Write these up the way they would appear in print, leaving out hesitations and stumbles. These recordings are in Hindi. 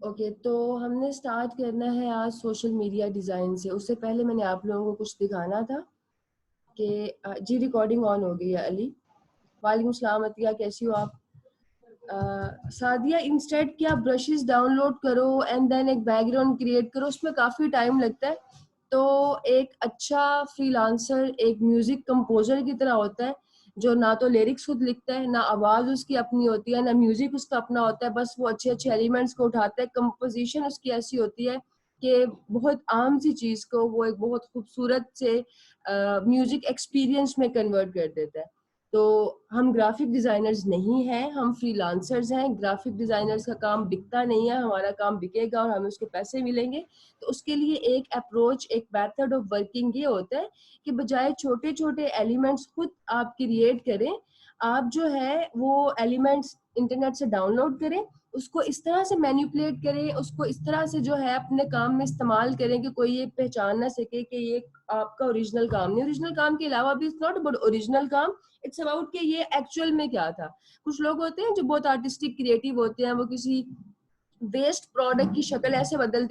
ओके, तो हमने स्टार्ट करना है आज सोशल मीडिया डिज़ाइन से। उससे पहले मैंने आप लोगों को कुछ दिखाना था कि जी रिकॉर्डिंग ऑन हो गई है। अली, वालेकुम सलाम। अतिया, कैसी हो आप? सादिया, इंस्टेड क्या ब्रशेस डाउनलोड करो एंड देन एक बैकग्राउंड क्रिएट करो, उसमें काफ़ी टाइम लगता है। तो एक अच्छा फ्रीलांसर एक म्यूज़िक कंपोज़र की तरह होता है, जो ना तो लिरिक्स खुद लिखता है, ना आवाज़ उसकी अपनी होती है, ना म्यूज़िक उसका अपना होता है। बस वो अच्छे अच्छे एलिमेंट्स को उठाता है। कंपोजिशन उसकी ऐसी होती है कि बहुत आम सी चीज़ को वो एक बहुत खूबसूरत से म्यूज़िक एक्सपीरियंस में कन्वर्ट कर देता है। तो हम ग्राफिक डिज़ाइनर्स नहीं हैं, हम फ्रीलांसर्स हैं। ग्राफिक डिज़ाइनर्स का काम बिकता नहीं है, हमारा काम बिकेगा और हमें उसके पैसे मिलेंगे। तो उसके लिए एक अप्रोच, एक मेथड ऑफ वर्किंग ये होता है कि बजाय छोटे छोटे एलिमेंट्स खुद आप क्रिएट करें, आप जो है वो एलिमेंट्स इंटरनेट से डाउनलोड करें, उसको इस तरह से मैनिपुलेट करें, उसको इस तरह से जो है अपने काम में इस्तेमाल करें कि कोई ये पहचान ना सके कि ये आपका ओरिजिनल काम नहीं। ओरिजिनल काम के अलावा भी इट्स नॉट अबाउट ओरिजिनल काम, इट्स अबाउट कि ये एक्चुअल में क्या था। कुछ लोग होते हैं जो बहुत आर्टिस्टिक क्रिएटिव होते हैं, वो किसी वेस्ट प्रोडक्ट की शक्ल ऐसे बदल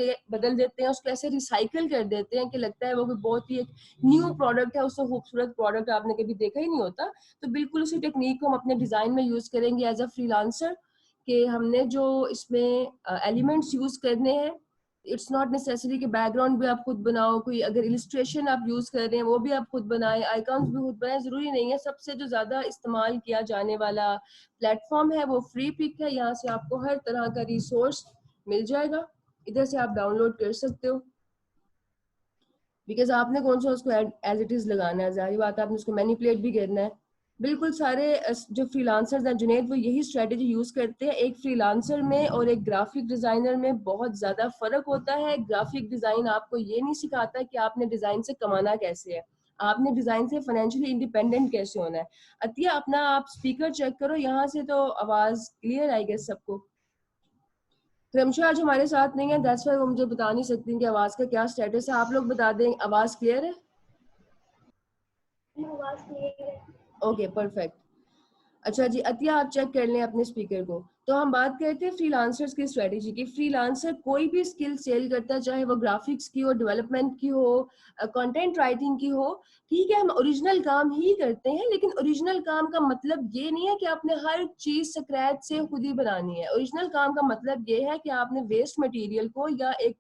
देते हैं, उसको ऐसे रिसाइकल कर देते हैं कि लगता है वो कोई बहुत ही एक न्यू प्रोडक्ट है, उससे खूबसूरत प्रोडक्ट आपने कभी देखा ही नहीं होता। तो बिल्कुल उसी टेक्निक को हम अपने डिजाइन में यूज करेंगे एज अ फ्रीलांसर, कि हमने जो इसमें एलिमेंट्स यूज करने हैं, इट्स नॉट नेसेसरी कि बैकग्राउंड भी आप खुद बनाओ, कोई अगर इलिस्ट्रेशन आप यूज कर रहे हैं वो भी आप खुद बनाएं, आइकॉन्स भी खुद बनाएं, जरूरी नहीं है। सबसे जो ज्यादा इस्तेमाल किया जाने वाला प्लेटफॉर्म है वो फ्री पिक है। यहाँ से आपको हर तरह का रिसोर्स मिल जाएगा, इधर से आप डाउनलोड कर सकते हो। बिकॉज आपने कौन सा उसको एज इट इज लगाना है, जाहिर बात है आपने उसको मैनिपुलेट भी करना है। बिल्कुल सारे जो फ्रीलांसर्स हैं जुनेद, वो यही स्ट्रेटेजी यूज करते हैं। एक फ्रीलांसर में और एक ग्राफिक डिजाइनर में बहुत ज्यादा फर्क होता है। ग्राफिक डिजाइन आपको ये नहीं सिखाता कि आपने डिजाइन से कमाना कैसे है, आपने डिजाइन से फाइनेंशियली इंडिपेंडेंट कैसे होना है। अतिया, अपना आप स्पीकर चेक करो, यहाँ से तो आवाज क्लियर आएगी सबको। क्रमशः आज हमारे साथ नहीं है, दैट्स व्हाई वो मुझे बता नहीं सकती कि आवाज का क्या स्टेटस है। आप लोग बता दें, आवाज क्लियर है? आवाज क्लियर है। Okay, perfect. अच्छा जी, अतिया आप चेक कर लें अपने स्पीकर को। तो हम बात करते हैं फ्रीलांसर्स की स्ट्रेटेजी की। फ्रीलांसर कोई भी स्किल सेल करता है, चाहे वो ग्राफिक्स की हो, डेवलपमेंट की हो, कंटेंट राइटिंग की हो। ठीक है, हम ओरिजिनल काम ही करते हैं, लेकिन ओरिजिनल काम का मतलब ये नहीं है कि आपने हर चीज स्क्रैच से खुद ही बनानी है। ओरिजिनल काम का मतलब ये है कि आपने वेस्ट मटेरियल को या एक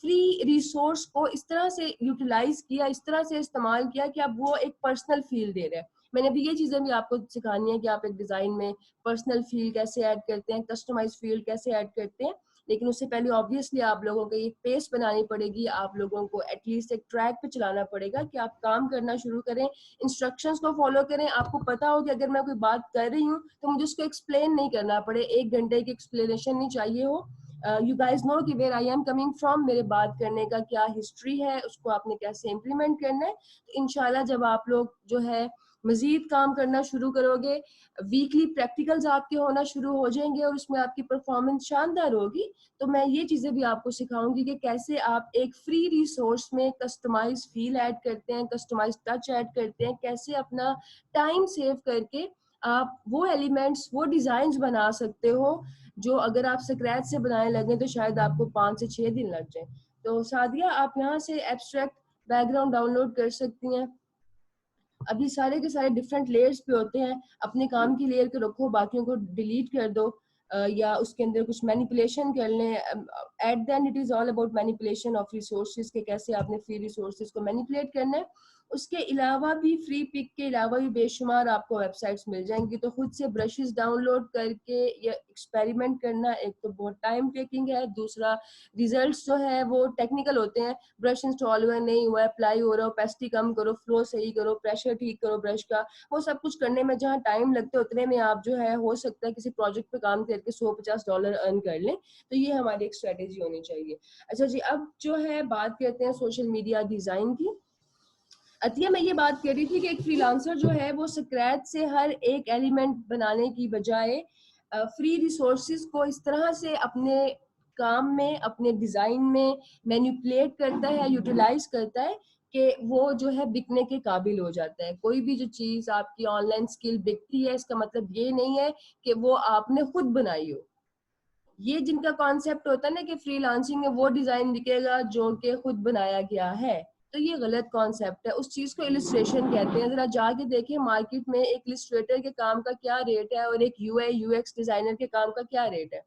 फ्री रिसोर्स को इस तरह से यूटिलाइज किया, इस तरह से इस्तेमाल किया कि आप वो एक पर्सनल फील दे रहे हैं। मैंने भी ये चीजें भी आपको सिखानी है कि आप एक डिजाइन में पर्सनल फील कैसे ऐड करते हैं, कस्टमाइज फील कैसे ऐड करते हैं। लेकिन उससे पहले ऑब्वियसली आप लोगों को एक पेस बनानी पड़ेगी, आप लोगों को एटलीस्ट एक ट्रैक पे चलाना पड़ेगा कि आप काम करना शुरू करें, इंस्ट्रक्शंस को फॉलो करें। आपको पता हो कि अगर मैं कोई बात कर रही हूँ तो मुझे उसको एक्सप्लेन नहीं करना पड़े, 1 घंटे की एक्सप्लेनेशन नहीं चाहिए हो। यू गाइज नो कि where I am coming from, मेरे बात करने का क्या हिस्ट्री है, उसको आपने कैसे इम्प्लीमेंट करना है। तो इंशाल्लाह जब आप लोग जो है मजीद काम करना शुरू करोगे, वीकली प्रैक्टिकल्स आपके होना शुरू हो जाएंगे और उसमें आपकी परफॉर्मेंस शानदार होगी। तो मैं ये चीजें भी आपको सिखाऊंगी कि कैसे आप एक फ्री रिसोर्स में कस्टमाइज फील ऐड करते हैं, कस्टमाइज टच ऐड करते हैं, कैसे अपना टाइम सेव करके आप वो एलिमेंट्स, वो डिजाइन बना सकते हो जो अगर आप स्क्रैच से बनाने लगे तो शायद आपको 5 से 6 दिन लग जाए। तो सादिया, आप यहाँ से एब्स्ट्रैक्ट बैकग्राउंड डाउनलोड कर सकती हैं। अभी सारे के सारे डिफरेंट लेयर्स पे होते हैं, अपने काम की लेयर को रखो, बाकियों को डिलीट कर दो, या उसके अंदर कुछ मैनिपुलेशन कर लें। At the end it is all about manipulation of resources के कैसे आपने फ्री रिसोर्सेज को मैनिपुलेट करना है। उसके अलावा भी फ्री पिक के अलावा भी बेशुमार आपको वेबसाइट्स मिल जाएंगी। तो खुद से ब्रशेस डाउनलोड करके ये एक्सपेरिमेंट करना एक तो बहुत टाइम टेकिंग है, दूसरा रिजल्ट्स जो है वो टेक्निकल होते हैं। ब्रश इंस्टॉल हुआ नहीं हुआ, अप्लाई हो रहा हो, पेस्टी कम करो, फ्लो सही करो, प्रेशर ठीक करो ब्रश का, वो सब कुछ करने में जहाँ टाइम लगता है उतने में आप जो है हो सकता है किसी प्रोजेक्ट पे काम करके $100-50 अर्न कर लें। तो ये हमारी एक स्ट्रेटेजी होनी चाहिए। अच्छा जी, अब जो है बात करते हैं सोशल मीडिया डिजाइन की। अतिया, मैं ये बात कर रही थी कि एक फ्रीलांसर जो है वो स्क्रैच से हर एक एलिमेंट बनाने की बजाय फ्री रिसोर्सेज को इस तरह से अपने काम में, अपने डिजाइन में मैनिपुलेट करता है, यूटिलाइज करता है कि वो जो है बिकने के काबिल हो जाता है। कोई भी जो चीज आपकी ऑनलाइन स्किल बिकती है, इसका मतलब ये नहीं है कि वो आपने खुद बनाई हो। ये जिनका कॉन्सेप्ट होता है ना कि फ्रीलांसिंग में वो डिजाइन दिखेगा जो कि खुद बनाया गया है, तो ये गलत कॉन्सेप्ट है। उस चीज को इलिस्ट्रेशन कहते हैं। जरा जाके देखें मार्केट में एक इलिस्ट्रेटर के काम का क्या रेट है और एक यूआई यूएक्स डिजाइनर के काम का क्या रेट है।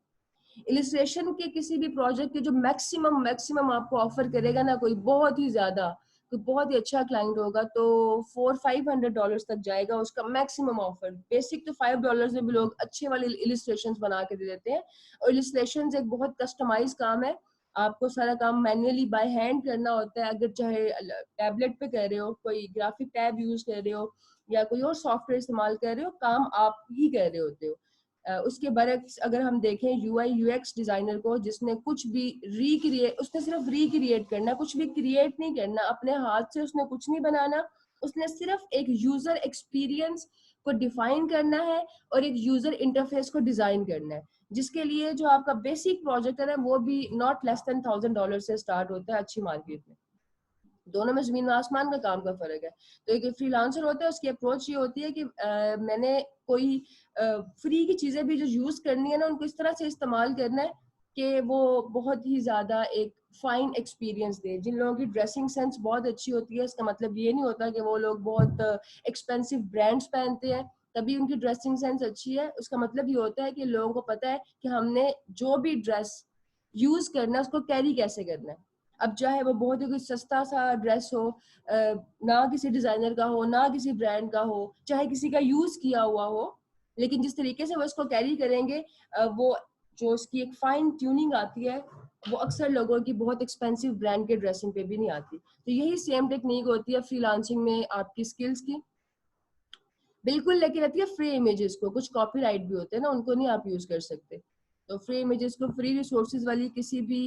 इलिस्ट्रेशन के किसी भी प्रोजेक्ट के जो मैक्सिमम मैक्सिमम आपको ऑफर करेगा ना कोई बहुत ही ज्यादा, तो बहुत ही अच्छा क्लाइंट होगा तो $400-500 तक जाएगा उसका मैक्सिमम ऑफर। बेसिक तो $5 में भी लोग अच्छे वाले इलिस्ट्रेशन बना के दे देते हैं। और इलिस्ट्रेशन एक बहुत कस्टमाइज काम है, आपको सारा काम मैन्युअली बाय हैंड करना होता है। अगर चाहे टैबलेट पे कर रहे हो, कोई ग्राफिक टैब यूज कर रहे हो या कोई और सॉफ्टवेयर इस्तेमाल कर रहे हो, काम आप ही कर रहे होते हो। उसके बरक्स अगर हम देखें यूआई यूएक्स डिजाइनर को, जिसने कुछ भी रिक्रिएट, उसने सिर्फ रिक्रिएट करना, कुछ भी क्रिएट नहीं करना, अपने हाथ से उसने कुछ नहीं बनाना, उसने सिर्फ एक यूजर एक्सपीरियंस को डिफाइन करना है और एक यूजर इंटरफेस को डिजाइन करना है, जिसके लिए जो आपका बेसिक प्रोजेक्ट है वो भी नॉट लेस देन $1000 से स्टार्ट होता है अच्छी मार्केट में। दोनों में जमीन आसमान का काम का फर्क है। तो एक फ्रीलांसर होता है, उसकी अप्रोच ये होती है कि मैंने कोई फ्री की चीजें भी जो यूज करनी है ना, उनको इस तरह से इस्तेमाल करना है कि वो बहुत ही ज्यादा एक फाइन एक्सपीरियंस दे। जिन लोगों की ड्रेसिंग सेंस बहुत अच्छी होती है, इसका मतलब ये नहीं होता कि वो लोग बहुत एक्सपेंसिव ब्रांड्स पहनते हैं तभी उनकी ड्रेसिंग सेंस अच्छी है। उसका मतलब ये होता है कि लोगों को पता है कि हमने जो भी ड्रेस यूज करना है उसको कैरी कैसे करना है। अब चाहे वो बहुत ही कोई सस्ता सा ड्रेस हो, ना किसी डिजाइनर का हो, ना किसी ब्रांड का हो, चाहे किसी का यूज किया हुआ हो, लेकिन जिस तरीके से वो इसको कैरी करेंगे, वो जो उसकी एक फाइन ट्यूनिंग आती है, वो अक्सर लोगों की बहुत एक्सपेंसिव ब्रांड के ड्रेसिंग पे भी नहीं आती। तो यही सेम टेक्निक होती है फ्रीलांसिंग में आपकी स्किल्स की बिल्कुल। लेकिन रहती है फ्री इमेजेस को, कुछ कॉपीराइट भी होते हैं ना, उनको नहीं आप यूज कर सकते। तो फ्री इमेजेस को, फ्री रिसोर्सेज वाली किसी भी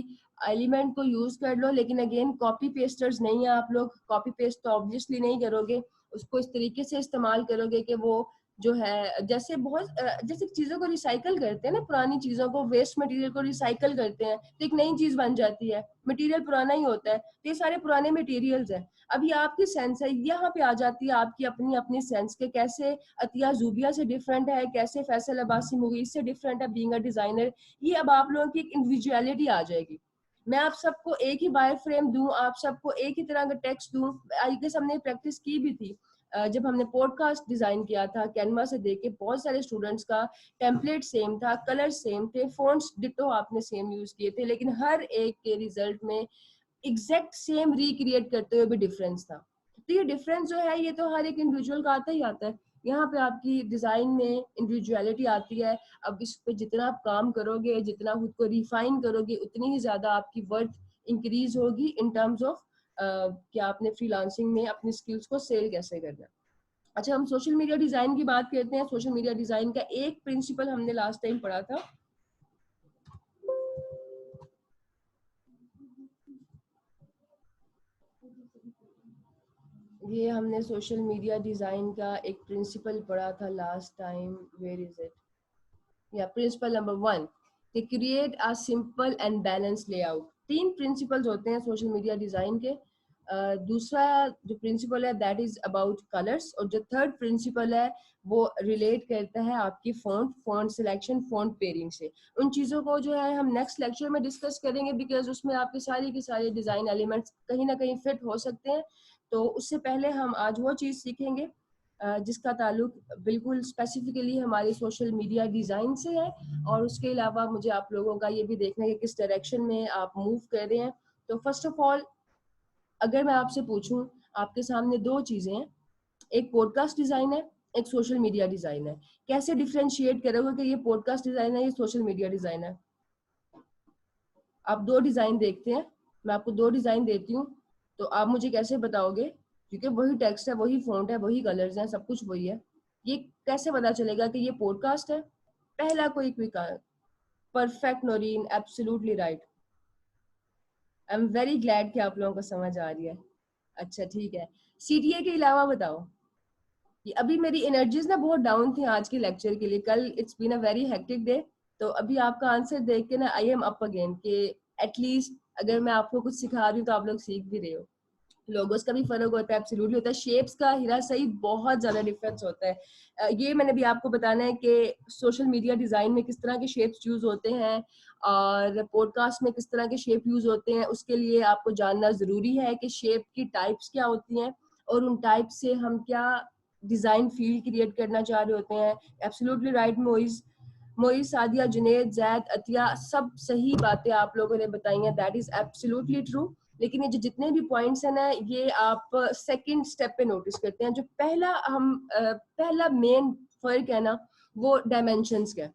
एलिमेंट को यूज कर लो, लेकिन अगेन कॉपी पेस्टर्स नहीं है आप लोग। कॉपी पेस्ट तो ऑब्वियसली नहीं करोगे, उसको इस तरीके से इस्तेमाल करोगे कि वो जो है, जैसे बहुत जैसे चीजों को रिसाइकल करते हैं ना, पुरानी चीजों को, वेस्ट मटेरियल को रिसाइकल करते हैं तो एक नई चीज बन जाती है। मटेरियल पुराना ही होता है, तो ये सारे पुराने मटेरियल्स हैं। अब ये आपकी सेंस है, यहाँ पे आ जाती है आपकी अपनी अपनी सेंस के, कैसे अतिया जूबिया से डिफरेंट है, कैसे फैसल अब्बासी मुगीस से डिफरेंट है बीइंग अ डिजाइनर। ये अब आप लोगों की एक इंडिविजुअलिटी आ जाएगी। मैं आप सबको एक ही वायर फ्रेम दूं, आप सबको एक ही तरह का टेक्स्ट दूं। आई गेस हमने प्रैक्टिस की भी थी जब हमने पॉडकास्ट डिजाइन किया था, कैनवा से देख के बहुत सारे स्टूडेंट्स का टेम्पलेट सेम था, कलर सेम थे, फोन्ट्स डिटो आपने सेम यूज किए थे, लेकिन हर एक के रिजल्ट में एग्जैक्ट सेम रिक्रिएट करते हुए भी डिफरेंस था। तो ये डिफरेंस जो है ये तो हर एक इंडिविजुअल का आता ही आता है। यहाँ पे आपकी डिजाइन में इंडिविजुअलिटी आती है। अब इस पे जितना आप काम करोगे, जितना खुद को रिफाइन करोगे, उतनी ही ज्यादा आपकी वर्थ इंक्रीज होगी इन टर्म्स ऑफ कि आपने फ्रीलांसिंग में अपनी स्किल्स को सेल कैसे करना है। अच्छा, हम सोशल मीडिया डिजाइन की बात करते हैं। सोशल मीडिया डिजाइन का एक प्रिंसिपल हमने लास्ट टाइम पढ़ा था, ये हमने सोशल मीडिया डिजाइन का एक प्रिंसिपल पढ़ा था last time. Where is it? या प्रिंसिपल नंबर 1 कि create a simple and balance layout. 3 principles होते हैं सोशल मीडिया डिजाइन के। दूसरा जो प्रिंसिपल है दैट इज अबाउट कलर्स, और जो थर्ड प्रिंसिपल है वो रिलेट करता है आपकी फॉन्ट सिलेक्शन, फॉन्ट पेयरिंग से। उन चीज़ों को जो है हम नेक्स्ट लेक्चर में डिस्कस करेंगे, बिकॉज उसमें आपके सारे के सारे डिजाइन एलिमेंट्स कहीं ना कहीं फिट हो सकते हैं। तो उससे पहले हम आज वो चीज़ सीखेंगे जिसका ताल्लुक बिल्कुल स्पेसिफिकली हमारी सोशल मीडिया डिज़ाइन से है। और उसके अलावा मुझे आप लोगों का ये भी देखना है कि किस डायरेक्शन में आप मूव कर रहे हैं। तो फर्स्ट ऑफ ऑल अगर मैं आपसे पूछूं, आपके सामने 2 चीज़ें हैं, एक पॉडकास्ट डिज़ाइन है, एक सोशल मीडिया डिज़ाइन है। कैसे डिफ्रेंशिएट करोगे कि ये पॉडकास्ट डिज़ाइन है, ये सोशल मीडिया डिज़ाइन है? आप 2 डिज़ाइन देखते हैं, मैं आपको 2 डिज़ाइन देती हूँ, तो आप मुझे कैसे बताओगे? क्योंकि वही टेक्स्ट है, वही फॉन्ट है, वही कलर्स हैं, सब कुछ वही है, ये कैसे पता चलेगा कि ये पॉडकास्ट है? पहला कोई quick, perfect Naureen, absolutely right. I am very glad कि आप लोगों को समझ आ रही है। अच्छा ठीक है, सीटीए के अलावा बताओ। ये अभी मेरी एनर्जीज ना बहुत डाउन थी आज के लेक्चर के लिए, कल it's been a very hectic day. तो अभी आपका आंसर देख के ना आई एम अप अगेन कि एटलीस्ट अगर मैं आपको कुछ सिखा रही हूँ तो आप लोग सीख भी रहे हो। लोगोस का भी फर्क होता है, एब्सोल्युटली होता है, शेप्स का हीरा सही बहुत ज्यादा डिफरेंस होता है। ये मैंने भी आपको बताना है कि सोशल मीडिया डिजाइन में किस तरह के शेप्स यूज होते हैं और पॉडकास्ट में किस तरह के शेप यूज होते हैं। उसके लिए आपको जानना जरूरी है कि शेप की टाइप्स क्या होती हैं और उन टाइप से हम क्या डिजाइन फील्ड क्रिएट करना चाह रहे होते हैं। एब्सोल्युटली राइट मोइज, मोइज, सादिया, जुनेद, जैद, अतिया, सब सही बातें आप लोगों ने बताई हैं, दैट इज एब्सोल्युटली ट्रू। लेकिन ये जो जितने भी पॉइंट्स हैं ना, ये आप सेकंड स्टेप पे नोटिस करते हैं। जो पहला मेन फर्क है ना, वो डायमेंशंस का।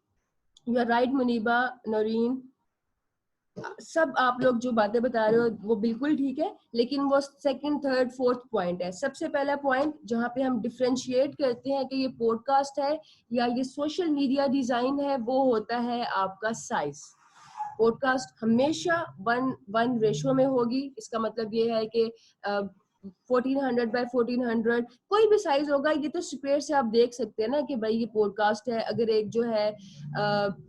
You are right Muniba, Naureen, सब आप लोग जो बातें बता रहे हो वो बिल्कुल ठीक है, लेकिन वो सेकंड, थर्ड, फोर्थ पॉइंट है। सबसे पहला पॉइंट जहाँ पे हम डिफरेंशिएट करते हैं कि ये पॉडकास्ट है या ये सोशल मीडिया डिजाइन है, वो होता है आपका साइज। पॉडकास्ट हमेशा 1:1 रेशो में होगी। इसका मतलब ये है कि 1400 बाय 1400 कोई भी साइज होगा। ये तो स्क्वायर से आप देख सकते हैं ना कि भाई ये पॉडकास्ट है। अगर एक जो है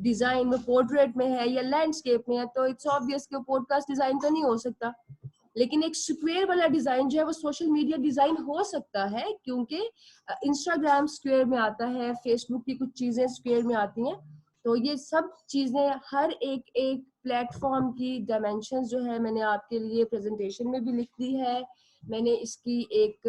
डिजाइन में पोर्ट्रेट में है या लैंडस्केप में है तो इट्स ऑब्वियस कि पॉडकास्ट डिजाइन तो नहीं हो सकता। लेकिन एक स्क्वायर वाला डिजाइन जो है वो सोशल मीडिया डिजाइन हो सकता है, क्योंकि इंस्टाग्राम स्क्वायर में आता है, फेसबुक की कुछ चीजें स्क्वायर में आती हैं। तो ये सब चीजें हर एक एक प्लेटफॉर्म की डायमेंशंस जो है मैंने आपके लिए प्रेजेंटेशन में भी लिख दी है। मैंने इसकी एक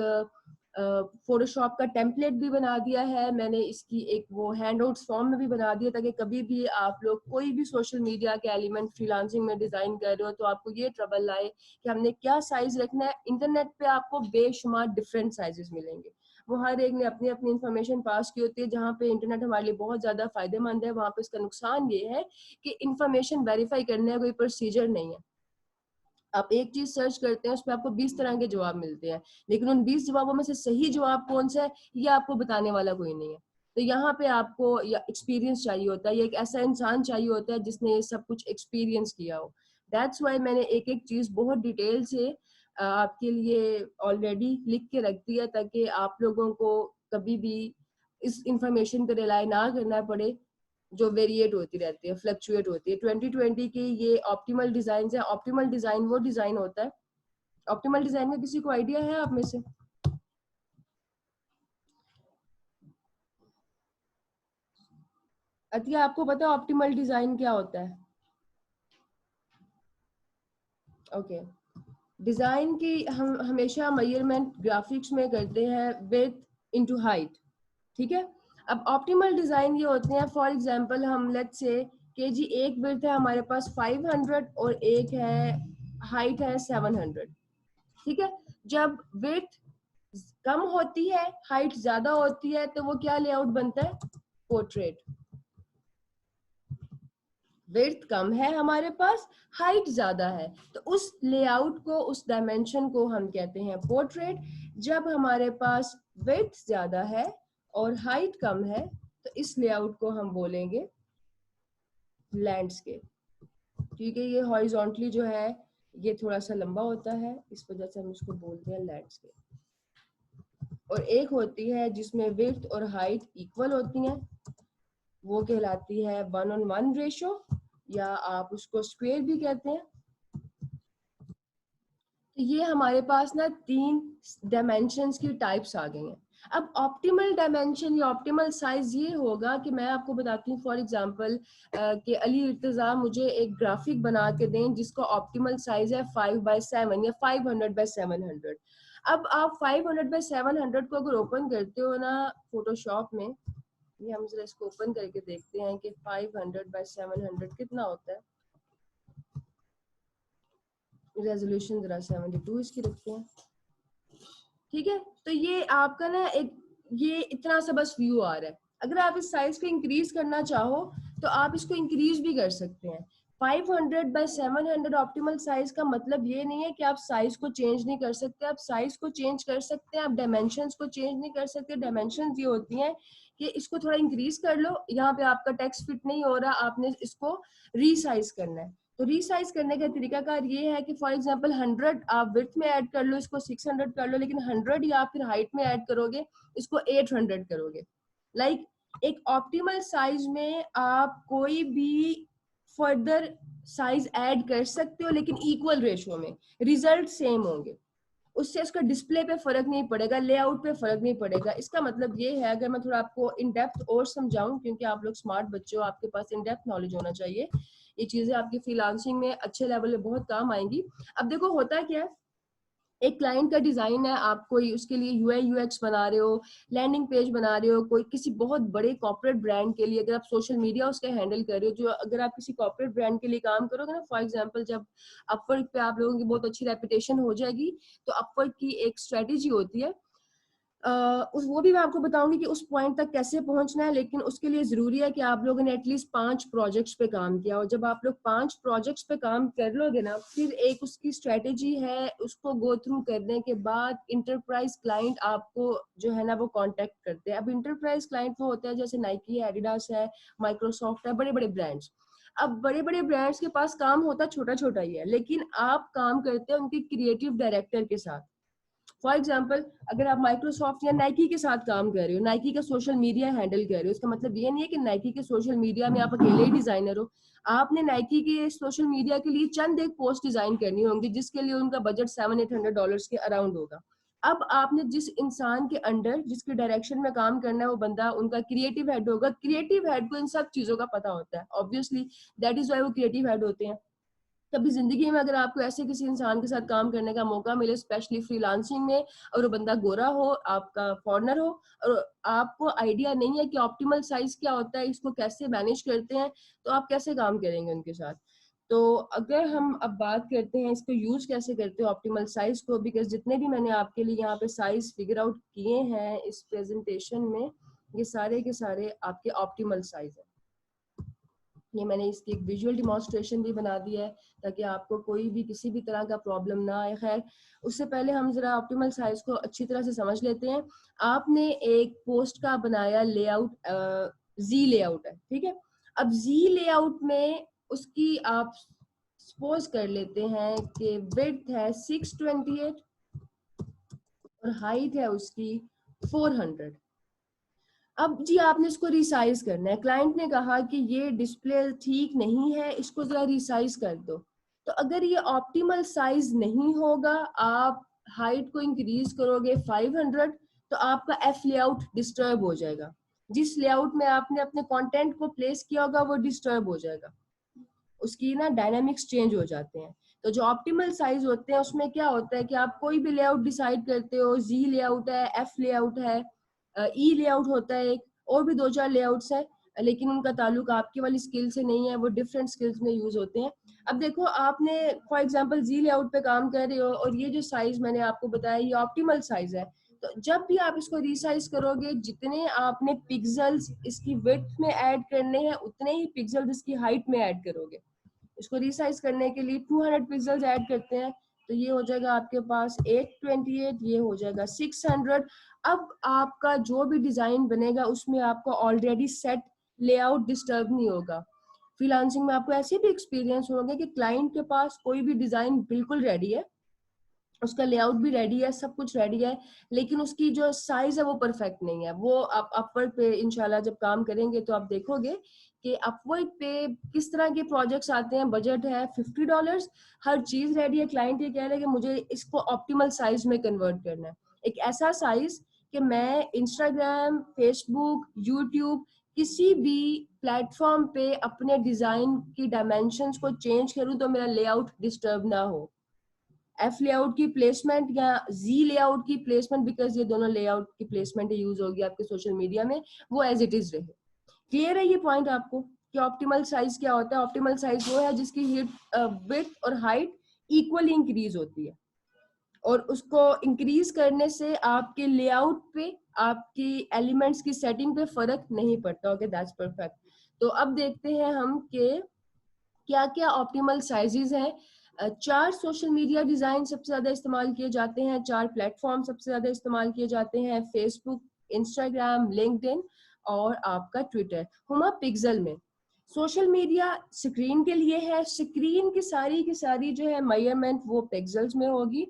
फोटोशॉप का टेम्पलेट भी बना दिया है। मैंने इसकी एक वो हैंडआउट्स फॉर्म में भी बना दिया, ताकि कभी भी आप लोग कोई भी सोशल मीडिया के एलिमेंट फ्रीलांसिंग में डिजाइन कर रहे हो तो आपको ये ट्रबल आए कि हमने क्या साइज रखना है। इंटरनेट पे आपको बेशुमार डिफरेंट साइजेस मिलेंगे, वो हर एक ने अपनी अपनी इंफॉर्मेशन पास की होती है। जहाँ पे इंटरनेट हमारे लिए बहुत ज्यादा फायदेमंद है, वहाँ पे इसका नुकसान ये है कि इंफॉर्मेशन वेरीफाई करने का कोई प्रोसीजर नहीं है। आप एक चीज सर्च करते हैं, उसमें आपको 20 तरह के जवाब मिलते हैं, लेकिन उन 20 जवाबों में से सही जवाब कौन सा है ये आपको बताने वाला कोई नहीं है। तो यहाँ पे आपको या एक्सपीरियंस चाहिए होता है, या एक ऐसा इंसान चाहिए होता है जिसने ये सब कुछ एक्सपीरियंस किया हो। दैट्स वाई मैंने एक एक चीज बहुत डिटेल से आपके लिए ऑलरेडी लिख के रख दिया, ताकि आप लोगों को कभी भी इस इंफॉर्मेशन पर रिलाई ना करना पड़े जो वेरिएट होती रहती है, फ्लक्चुएट होती है। 2020 की ये ऑप्टिमल डिजाइन है। ऑप्टिमल डिजाइन वो डिजाइन होता है, ऑप्टिमल डिजाइन का किसी को आइडिया है आप में से? अतिया, आपको पता है ऑप्टिमल डिजाइन क्या होता है? ओके, डिजाइन की हम हमेशा मेजरमेंट ग्राफिक्स में करते हैं विड्थ इनटू हाइट, ठीक है। अब ऑप्टिमल डिजाइन ये होते हैं, फॉर एग्जांपल हम लेट्स से कि जी एक विड्थ है हमारे पास 500 और एक है हाइट है 700, ठीक है। जब विड्थ कम होती है, हाइट ज्यादा होती है, तो वो क्या लेआउट बनता है? पोर्ट्रेट। विड्थ कम है हमारे पास, हाइट ज्यादा है, तो उस लेआउट को, उस डायमेंशन को हम कहते हैं पोर्ट्रेट। जब हमारे पास विड्थ ज्यादा है और हाइट कम है, तो इस लेआउट को हम बोलेंगे लैंडस्केप। ठीक है, ये हॉरिजॉन्टली जो है ये थोड़ा सा लंबा होता है, इस वजह से हम इसको बोलते हैं लैंडस्केप। और एक होती है जिसमें विड्थ और हाइट इक्वल होती हैं, वो कहलाती है 1:1 रेशो, या आप उसको स्क्वायर भी कहते हैं। तो ये हमारे पास ना 3 डायमेंशंस की टाइप्स आ गई हैं। अब ऑप्टिमल डायमेंशन या ऑप्टिमल साइज ये होगा कि मैं आपको बताती हूँ, फॉर एग्जांपल कि अली इर्तजा मुझे एक ग्राफिक बना के दें जिसका ऑप्टिमल साइज है 5:7 या 500:700। अब आप 500:700 को अगर ओपन करते हो ना फोटोशॉप में, ये हम जरा इसको ओपन करके देखते हैं कि 500:700 कितना होता है। रेजोल्यूशन जरा 72 इसकी रखते हैं, ठीक है। तो ये आपका ना एक ये इतना सा बस व्यू आ रहा है। अगर आप इस साइज को इंक्रीज करना चाहो तो आप इसको इंक्रीज भी कर सकते हैं। 500:700 ऑप्टिमल साइज का मतलब ये नहीं है कि आप साइज को चेंज नहीं कर सकते। आप साइज को चेंज कर सकते हैं, आप डायमेंशंस को चेंज नहीं कर सकते। डायमेंशंस ये होती हैं कि इसको थोड़ा इंक्रीज कर लो, यहाँ पे आपका टेक्स्ट फिट नहीं हो रहा, आपने इसको रीसाइज करना है। तो रीसाइज करने का तरीकाकार ये है कि फॉर एग्जांपल 100 आप विड्थ में ऐड कर लो, इसको 600 कर लो, लेकिन 100 या फिर हाइट में ऐड करोगे, इसको 800 करोगे। लाइक एक ऑप्टिमल साइज में आप कोई भी फर्दर साइज ऐड कर सकते हो, लेकिन इक्वल रेशियो में, रिजल्ट सेम होंगे। उससे उसका डिस्प्ले पे फर्क नहीं पड़ेगा, लेआउट पे फर्क नहीं पड़ेगा। इसका मतलब ये है, अगर मैं थोड़ा आपको इन डेप्थ और समझाऊं, क्योंकि आप लोग स्मार्ट बच्चे हो, आपके पास इन डेप्थ नॉलेज होना चाहिए, ये चीजें आपकी फ्रीलांसिंग में अच्छे लेवल पे बहुत काम आएंगी। अब देखो होता क्या है, एक क्लाइंट का डिजाइन है, आप कोई उसके लिए यूआई यूएक्स बना रहे हो, लैंडिंग पेज बना रहे हो, कोई किसी बहुत बड़े कॉर्पोरेट ब्रांड के लिए, अगर आप सोशल मीडिया उसका हैंडल कर रहे हो, जो अगर आप किसी कॉर्पोरेट ब्रांड के लिए काम करोगे ना, फॉर एग्जांपल जब अपवर्क पे आप लोगों की बहुत अच्छी रेपुटेशन हो जाएगी, तो अपवर्क की एक स्ट्रेटेजी होती है, वो भी मैं आपको बताऊंगी कि उस पॉइंट तक कैसे पहुंचना है, लेकिन उसके लिए जरूरी है कि आप लोगों ने एटलीस्ट 5 प्रोजेक्ट्स पे काम किया, और जब आप लोग 5 प्रोजेक्ट्स पे काम कर लोगे ना, फिर एक उसकी स्ट्रेटेजी है, उसको गो थ्रू करने के बाद इंटरप्राइज क्लाइंट आपको जो है ना वो कांटेक्ट करते हैं। अब इंटरप्राइज क्लाइंट वो होते हैं जैसे नाइकी है, एडिडास है, माइक्रोसॉफ्ट है, बड़े बड़े ब्रांड्स। अब बड़े बड़े ब्रांड्स के पास काम होता छोटा छोटा ही है, लेकिन आप काम करते हैं उनके क्रिएटिव डायरेक्टर के साथ। फॉर एग्जाम्पल, अगर आप माइक्रोसॉफ्ट या नाइकी के साथ काम कर रहे हो, नाइकी का सोशल मीडिया हैंडल कर रहे हो, इसका मतलब ये नहीं है कि नाइकी के सोशल मीडिया में आप अकेले ही डिजाइनर हो। आपने नाइकी के सोशल मीडिया के लिए चंद एक पोस्ट डिजाइन करनी होंगी, जिसके लिए उनका बजट $700-800 के अराउंड होगा। अब आपने जिस इंसान के अंडर, जिसके डायरेक्शन में काम करना है, वो बंदा उनका क्रिएटिव हेड होगा। क्रिएटिव हेड को इन सब चीजों का पता होता है, ऑब्वियसली दैट इज वाई वो क्रिएटिव हेड होते हैं। कभी जिंदगी में अगर आपको ऐसे किसी इंसान के साथ काम करने का मौका मिले, स्पेशली फ्रीलांसिंग में, और वो बंदा गोरा हो, आपका फॉरेनर हो, और आपको आइडिया नहीं है कि ऑप्टिमल साइज क्या होता है, इसको कैसे मैनेज करते हैं, तो आप कैसे काम करेंगे उनके साथ। तो अगर हम अब बात करते हैं इसको यूज कैसे करते हैं ऑप्टिमल साइज को, बिकॉज जितने भी मैंने आपके लिए यहाँ पे साइज फिगर आउट किए हैं इस प्रेजेंटेशन में, ये सारे के सारे आपके ऑप्टिमल साइज है। ये मैंने इसकी एक विजुअल डिमॉन्स्ट्रेशन भी बना दी है, ताकि आपको कोई भी किसी भी तरह का प्रॉब्लम ना आए। खैर, उससे पहले हम जरा ऑप्टिमल साइज को अच्छी तरह से समझ लेते हैं। आपने एक पोस्ट का बनाया लेआउट, जी लेआउट है, ठीक है। अब जी लेआउट में उसकी आप सपोज कर लेते हैं कि विड्थ है 628 और हाइट है उसकी 400। अब जी आपने इसको रिसाइज करना है, क्लाइंट ने कहा कि ये डिस्प्ले ठीक नहीं है, इसको जरा रिसाइज कर दो। तो अगर ये ऑप्टिमल साइज नहीं होगा, आप हाइट को इंक्रीज करोगे 500, तो आपका एफ लेआउट डिस्टर्ब हो जाएगा। जिस लेआउट में आपने अपने कंटेंट को प्लेस किया होगा वो डिस्टर्ब हो जाएगा, उसकी ना डायनामिक्स चेंज हो जाते हैं। तो जो ऑप्टिमल साइज होते हैं उसमें क्या होता है कि आप कोई भी लेआउट डिसाइड करते हो, जी लेआउट है, एफ लेआउट है, ई लेआउट होता है एक, और भी 2-4 लेआउट्स है, लेकिन उनका ताल्लुक आपकी वाली स्किल से नहीं है, वो डिफरेंट स्किल्स में यूज होते हैं। अब देखो, आपने फॉर एग्जांपल जी लेआउट पे काम कर रहे हो, और ये जो साइज मैंने आपको बताया ये ऑप्टिमल साइज है। तो जब भी आप इसको रिसाइज करोगे, जितने आपने पिक्सेल्स इसकी विड्थ में ऐड करने हैं, उतने ही पिक्सेल्स इसकी हाइट में ऐड करोगे। इसको रिसाइज करने के लिए 200 पिक्सेल्स ऐड करते हैं, तो ये हो जाएगा आपके पास 828, ये हो जाएगा 600। अब आपका जो भी डिजाइन बनेगा उसमें आपको ऑलरेडी सेट लेआउट डिस्टर्ब नहीं होगा। फ्रीलांसिंग में आपको ऐसे भी एक्सपीरियंस होंगे कि क्लाइंट के पास कोई भी डिजाइन बिल्कुल रेडी है, उसका लेआउट भी रेडी है, सब कुछ रेडी है, लेकिन उसकी जो साइज है वो परफेक्ट नहीं है। वो आप अपवर्क पे इंशाल्लाह जब काम करेंगे तो आप देखोगे कि अपवर्क पे किस तरह के प्रोजेक्ट्स आते हैं। बजट है $50, हर चीज रेडी है, क्लाइंट ये कह रहे हैं कि मुझे इसको ऑप्टिमल साइज में कन्वर्ट करना है, एक ऐसा साइज कि मैं इंस्टाग्राम, फेसबुक, यूट्यूब, किसी भी प्लेटफॉर्म पे अपने डिजाइन की डायमेंशंस को चेंज करूं तो मेरा लेआउट डिस्टर्ब ना हो। एफ लेआउट की प्लेसमेंट या जी लेआउट की प्लेसमेंट, बिकॉज ये दोनों लेआउट की प्लेसमेंट यूज होगी आपके सोशल मीडिया में, वो एज इट इज रहे। क्लियर है ये पॉइंट आपको कि ऑप्टिमल साइज क्या होता है? ऑप्टिमल साइज वो है जिसकी विड्थ और हाइट इक्वली इंक्रीज होती है, और उसको इंक्रीज करने से आपके लेआउट पे, आपकी एलिमेंट्स की सेटिंग पे फर्क नहीं पड़ता। Okay, that's perfect. तो अब देखते हैं हम कि क्या क्या ऑप्टिमल साइजेस हैं। 4 सोशल मीडिया डिजाइन सबसे ज्यादा इस्तेमाल किए जाते हैं, 4 प्लेटफॉर्म सबसे ज्यादा इस्तेमाल किए जाते हैं, फेसबुक, इंस्टाग्राम, लिंक्डइन और आपका ट्विटर। हुमा पिक्सल में सोशल मीडिया स्क्रीन के लिए है, स्क्रीन की सारी जो है मेजरमेंट वो पिक्सल्स में होगी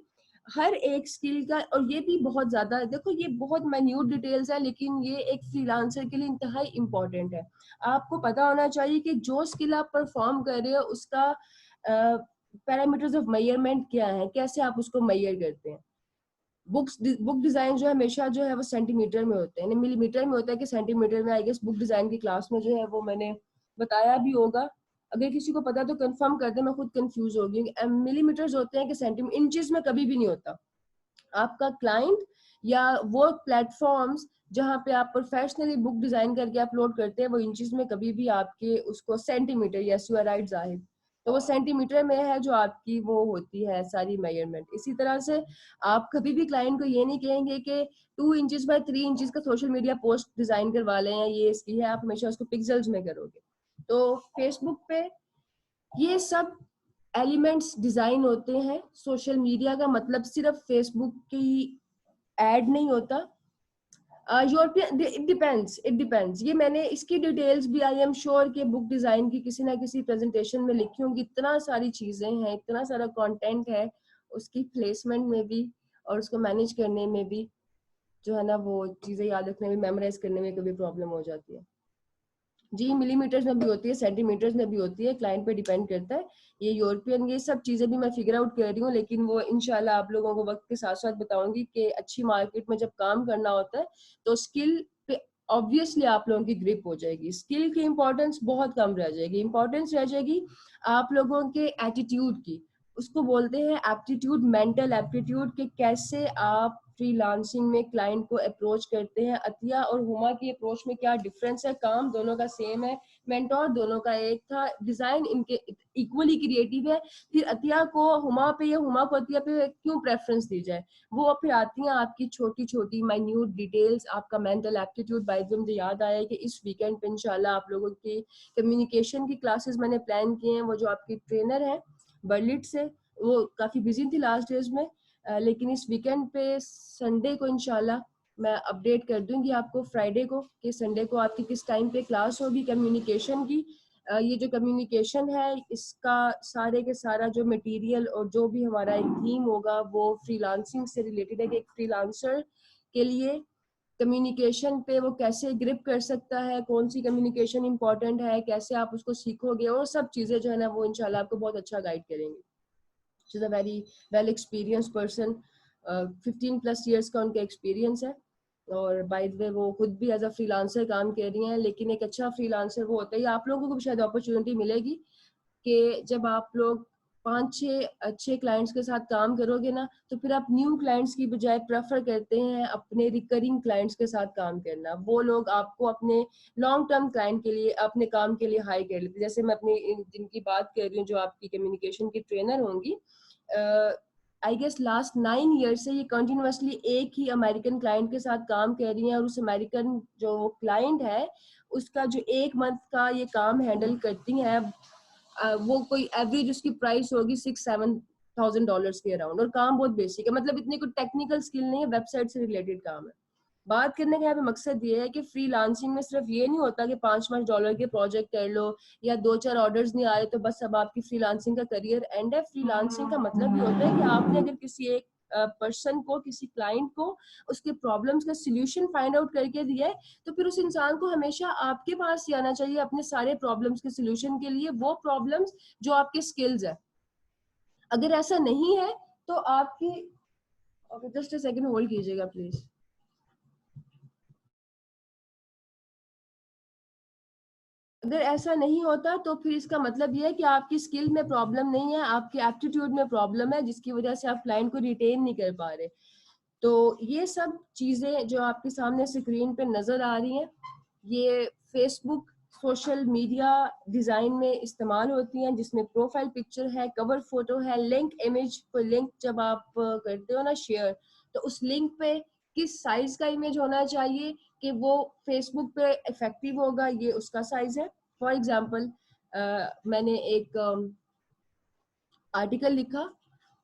हर एक स्किल का। और ये भी बहुत ज्यादा, देखो ये बहुत माइन्यूट डिटेल्स है, लेकिन ये एक फ्रीलांसर के लिए इंतहाई इंपॉर्टेंट है। आपको पता होना चाहिए कि जो स्किल आप परफॉर्म कर रहे हो उसका पैरामीटर्स ऑफ मेजरमेंट क्या है, कैसे आप उसको मेजर करते हैं। बुक डिजाइन जो है हमेशा जो है वो सेंटीमीटर में होते हैं, मिलीमीटर में होता है कि सेंटीमीटर में। आई गेस बुक डिजाइन की क्लास में जो है वो मैंने बताया भी होगा, अगर किसी को पता तो कंफर्म कर दे, मैं खुद कंफ्यूज हो गई। मिलीमीटर्स होते हैं कि सेंटीमीटर, इंचेस में कभी भी नहीं होता। आपका क्लाइंट या वो प्लेटफॉर्म्स जहाँ पे आप प्रोफेशनली बुक डिजाइन करके अपलोड करते हैं, वो इंचेस में कभी भी आपके उसको centimetre, yes you are right Zahid, तो वो सेंटीमीटर में है जो आपकी वो होती है सारी मेजरमेंट। इसी तरह से आप कभी भी क्लाइंट को ये नहीं कहेंगे कि 2 इंचेस बाय 3 इंचेस का सोशल मीडिया पोस्ट डिजाइन करवा लें या ये इसकी है, आप हमेशा उसको पिक्सल्स में करोगे। तो फेसबुक पे ये सब एलिमेंट्स डिजाइन होते हैं। सोशल मीडिया का मतलब सिर्फ फेसबुक की एड नहीं होता। यूरोपियन, इट डिपेंड्स, ये मैंने इसकी डिटेल्स भी आई एम श्योर कि बुक डिजाइन की किसी ना किसी प्रेजेंटेशन में लिखी होंगी। इतना सारी चीजें हैं, इतना सारा कंटेंट है, उसकी प्लेसमेंट में भी और उसको मैनेज करने में भी जो है ना, वो चीजें याद रखने में, मेमोराइज करने में कभी प्रॉब्लम हो जाती है। जी, मिलीमीटर्स में भी होती है, सेंटीमीटर्स में भी होती है, क्लाइंट पे डिपेंड करता है। ये यूरोपियन, ये सब चीजें भी मैं फिगर आउट कर रही हूँ, लेकिन वो इंशाल्लाह आप लोगों को वक्त के साथ साथ बताऊंगी कि अच्छी मार्केट में जब काम करना होता है तो स्किल पे ऑब्वियसली आप लोगों की ग्रिप हो जाएगी। स्किल की इंपॉर्टेंस बहुत कम रह जाएगी, इंपॉर्टेंस रह जाएगी आप लोगों के एटीट्यूड की। उसको बोलते हैं एप्टीट्यूड, मेंटल एप्टीट्यूड, कि कैसे आप फ्रीलांसिंग में क्लाइंट को अप्रोच करते हैं। अतिया और हुमा की अप्रोच में क्या डिफरेंस है? काम दोनों का सेम है, मेंटोर दोनों का एक था, डिजाइन इनके इक्वली क्रिएटिव है। फिर अतिया को हुमा पे या हुमा को अतिया पे क्यों प्रेफरेंस दी जाए? वो फिर आती हैं आपकी छोटी छोटी माइन्यूट डिटेल्स, आपका mental aptitude. By the way मुझे याद आया कि इस वीकेंड पे इंशाल्लाह आप लोगों की कम्युनिकेशन की क्लासेस मैंने प्लान किए हैं। वो जो आपकी ट्रेनर है बर्लिट से, वो काफी बिजी थी लास्ट डेज में, लेकिन इस वीकेंड पे संडे को इंशाल्लाह मैं अपडेट कर दूंगी आपको, फ्राइडे को, कि संडे को आपकी किस टाइम पे क्लास होगी कम्युनिकेशन की। ये जो कम्युनिकेशन है इसका सारे के सारा जो मटेरियल और जो भी हमारा एक थीम होगा वो फ्रीलांसिंग से रिलेटेड है, कि एक फ्रीलांसर के लिए कम्युनिकेशन पे वो कैसे ग्रिप कर सकता है, कौन सी कम्युनिकेशन इंपॉर्टेंट है, कैसे आप उसको सीखोगे, और सब चीजें जो है ना वो इंशाल्लाह आपको बहुत अच्छा गाइड करेंगे। She is a very well experience person, 15+ years का उनका एक्सपीरियंस है, और बाय द वे वो खुद भी एज अ फ्रीलांसर काम कर रही हैं। लेकिन एक अच्छा फ्रीलांसर वो होता है, आप लोगों को भी शायद अपॉर्चुनिटी मिलेगी कि जब आप लोग 5-6 अच्छे क्लाइंट्स के साथ काम करोगे ना, तो फिर आप न्यू क्लाइंट्स की बजाय प्रेफर करते हैं अपने रिकरिंग क्लाइंट्स के साथ काम करना। वो लोग आपको अपने लॉन्ग टर्म क्लाइंट के लिए, अपने काम के लिए हाई कर लेते हैं। जैसे मैं अपनी जिनकी बात कर रही हूँ, जो आपकी कम्युनिकेशन की ट्रेनर होंगी, आई गेस लास्ट 9 ईयर से ये कंटिन्यूसली एक ही अमेरिकन क्लाइंट के साथ काम कर रही हैं, और उस अमेरिकन जो क्लाइंट है उसका जो 1 मंथ का ये काम हैंडल करती हैं। वो कोई एवरेज उसकी प्राइस होगी $6-7,000 के अराउंड, और काम बहुत बेसिक है, मतलब इतनी कोई टेक्निकल स्किल नहीं है, वेबसाइट से रिलेटेड काम है। बात करने का यहाँ पे मकसद ये है कि फ्रीलांसिंग में सिर्फ ये नहीं होता कि $5-5 के प्रोजेक्ट कर लो या 2-4 ऑर्डर्स नहीं आ रहे तो बस अब आपकी फ्रीलांसिंग का करियर एंड है। फ्रीलांसिंग का मतलब ये होता है कि आपने अगर किसी एक पर्सन को, किसी क्लाइंट को उसके प्रॉब्लम्स का सोल्यूशन फाइंड आउट करके दिया है, तो फिर उस इंसान को हमेशा आपके पास ही आना चाहिए अपने सारे प्रॉब्लम्स के सोल्यूशन के लिए, वो प्रॉब्लम्स जो आपके स्किल्स है। अगर ऐसा नहीं है तो आपकी, okay just a second hold कीजिएगा प्लीज। अगर ऐसा नहीं होता तो फिर इसका मतलब ये है कि आपकी स्किल में प्रॉब्लम नहीं है, आपके एप्टीट्यूड में प्रॉब्लम है, जिसकी वजह से आप क्लाइंट को रिटेन नहीं कर पा रहे। तो ये सब चीजें जो आपके सामने स्क्रीन पे नजर आ रही हैं, ये फेसबुक सोशल मीडिया डिजाइन में इस्तेमाल होती हैं, जिसमें प्रोफाइल पिक्चर है, कवर फोटो है, लिंक इमेज। कोई लिंक जब आप करते हो ना शेयर, तो उस लिंक पे किस साइज का इमेज होना चाहिए कि वो फेसबुक पे इफेक्टिव होगा, ये उसका साइज है। फॉर एग्जाम्पल मैंने एक आर्टिकल लिखा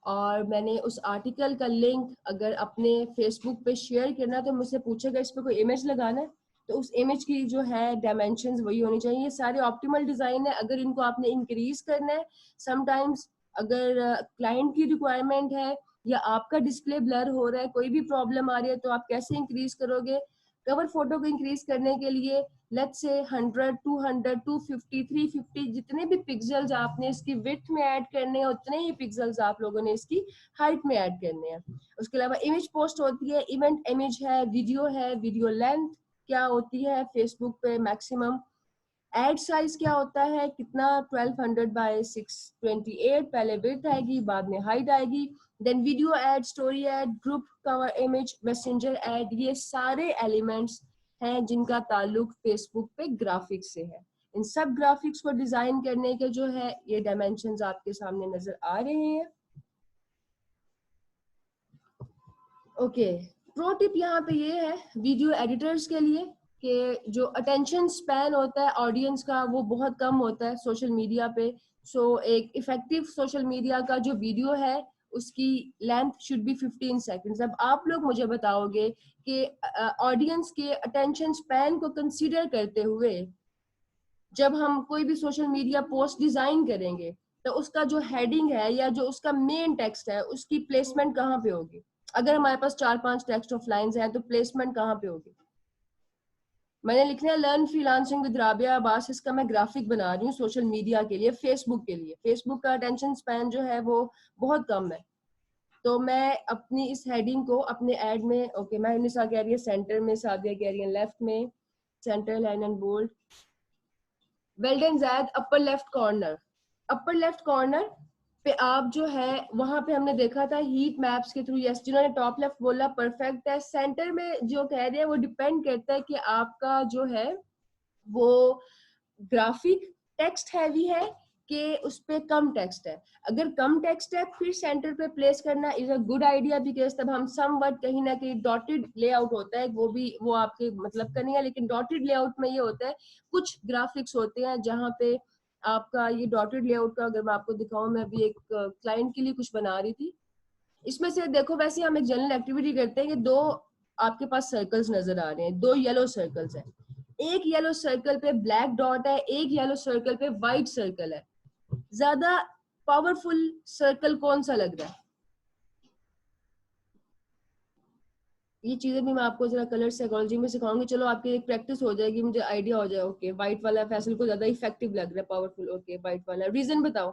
और मैंने उस आर्टिकल का लिंक अगर अपने फेसबुक पे शेयर करना है तो मुझसे पूछेगा इस पे कोई इमेज लगाना है, तो उस इमेज की जो है डायमेंशंस वही होनी चाहिए। ये सारे ऑप्टिमल डिजाइन है। अगर इनको आपने इंक्रीज करना है, समटाइम्स अगर क्लाइंट की रिक्वायरमेंट है या आपका डिस्प्ले ब्लर हो रहा है, कोई भी प्रॉब्लम आ रही है, तो आप कैसे इंक्रीज करोगे? कवर फोटो को इंक्रीज करने के लिए लेट्स से 100, 200, 250, 350 जितने भी पिक्सल्स आपने इसकी विड्थ में ऐड करने हैं उतने ही पिक्सल्स आप लोगों ने इसकी हाइट में ऐड करने हैं। उसके अलावा इमेज पोस्ट होती है, इवेंट इमेज है, वीडियो लेंथ क्या होती है फेसबुक पे मैक्सिमम, एड साइज क्या होता है कितना, 1200 बाय 628, पहले विड्थ आएगी बाद में हाइट आएगी, then video ad, story ad, group cover image, messenger ad, ये सारे एलिमेंट्स हैं जिनका ताल्लुक फेसबुक पे ग्राफिक्स से है। इन सब ग्राफिक्स को डिजाइन करने के जो है ये डायमेंशंस आपके सामने नजर आ रहे हैं। ओके, प्रो टिप यहाँ पे ये है वीडियो एडिटर्स के लिए कि जो अटेंशन स्पैन होता है ऑडियंस का वो बहुत कम होता है सोशल मीडिया पे। सो एक इफेक्टिव सोशल मीडिया का जो वीडियो है उसकी लेंथ शुड बी 15 सेकंड्स। अब आप लोग मुझे बताओगे कि ऑडियंस के अटेंशन स्पैन को कंसीडर करते हुए जब हम कोई भी सोशल मीडिया पोस्ट डिजाइन करेंगे तो उसका जो हेडिंग है या जो उसका मेन टेक्स्ट है उसकी प्लेसमेंट कहाँ पे होगी। अगर हमारे पास 4-5 टेक्स्ट ऑफ लाइंस हैं तो प्लेसमेंट कहाँ पे होगी। मैंने लिखना है learn freelancing with Rabia Abbas, इसका मैं ग्राफिक बना रही हूँ सोशल मीडिया के लिए, फेसबुक के लिए। फेसबुक का अटेंशन स्पैन जो है वो बहुत कम है, तो मैं अपनी इस हेडिंग को अपने ऐड में, ओके मैं निशा कह रही है सेंटर में, सादिया कह रही है लेफ्ट में, centre line and bold, well done Zaid upper left corner. Upper left corner पे आप जो है वहां पे हमने देखा था हीट मैप्स के थ्रू, यस जिन्होंने टॉप लेफ्ट बोला परफेक्ट है। सेंटर में जो कह रहे हैं वो डिपेंड करता है कि आपका जो है वो ग्राफिक टेक्स्ट हैवी है कि उस पे कम टेक्स्ट है। अगर कम टेक्स्ट है फिर सेंटर पे प्लेस करना is a good idea, because तब हम समवट कहीं ना कहीं डॉटेड लेआउट होता है, वो भी वो आपके मतलब का नहीं है, लेकिन डॉटेड लेआउट में ये होता है कुछ ग्राफिक्स होते हैं जहाँ पे आपका ये डॉटेड लेआउट का, अगर मैं आपको दिखाऊं, मैं अभी एक क्लाइंट के लिए कुछ बना रही थी, इसमें से देखो वैसे हम एक जनरल एक्टिविटी करते हैं कि दो आपके पास सर्कल्स नजर आ रहे हैं, दो येलो सर्कल्स हैं, एक येलो सर्कल पे ब्लैक डॉट है, एक येलो सर्कल पे व्हाइट सर्कल है, ज्यादा पावरफुल सर्कल कौन सा लग रहा है। ये चीजें भी मैं आपको जरा कलर साइकोलॉजी में सिखाऊंगी, चलो आपकी एक प्रैक्टिस हो जाएगी, मुझे आइडिया हो जाए। ओके व्हाइट वाला फैसल को ज्यादा इफेक्टिव लग रहा है, पावरफुल, ओके व्हाइट वाला, रीजन बताओ।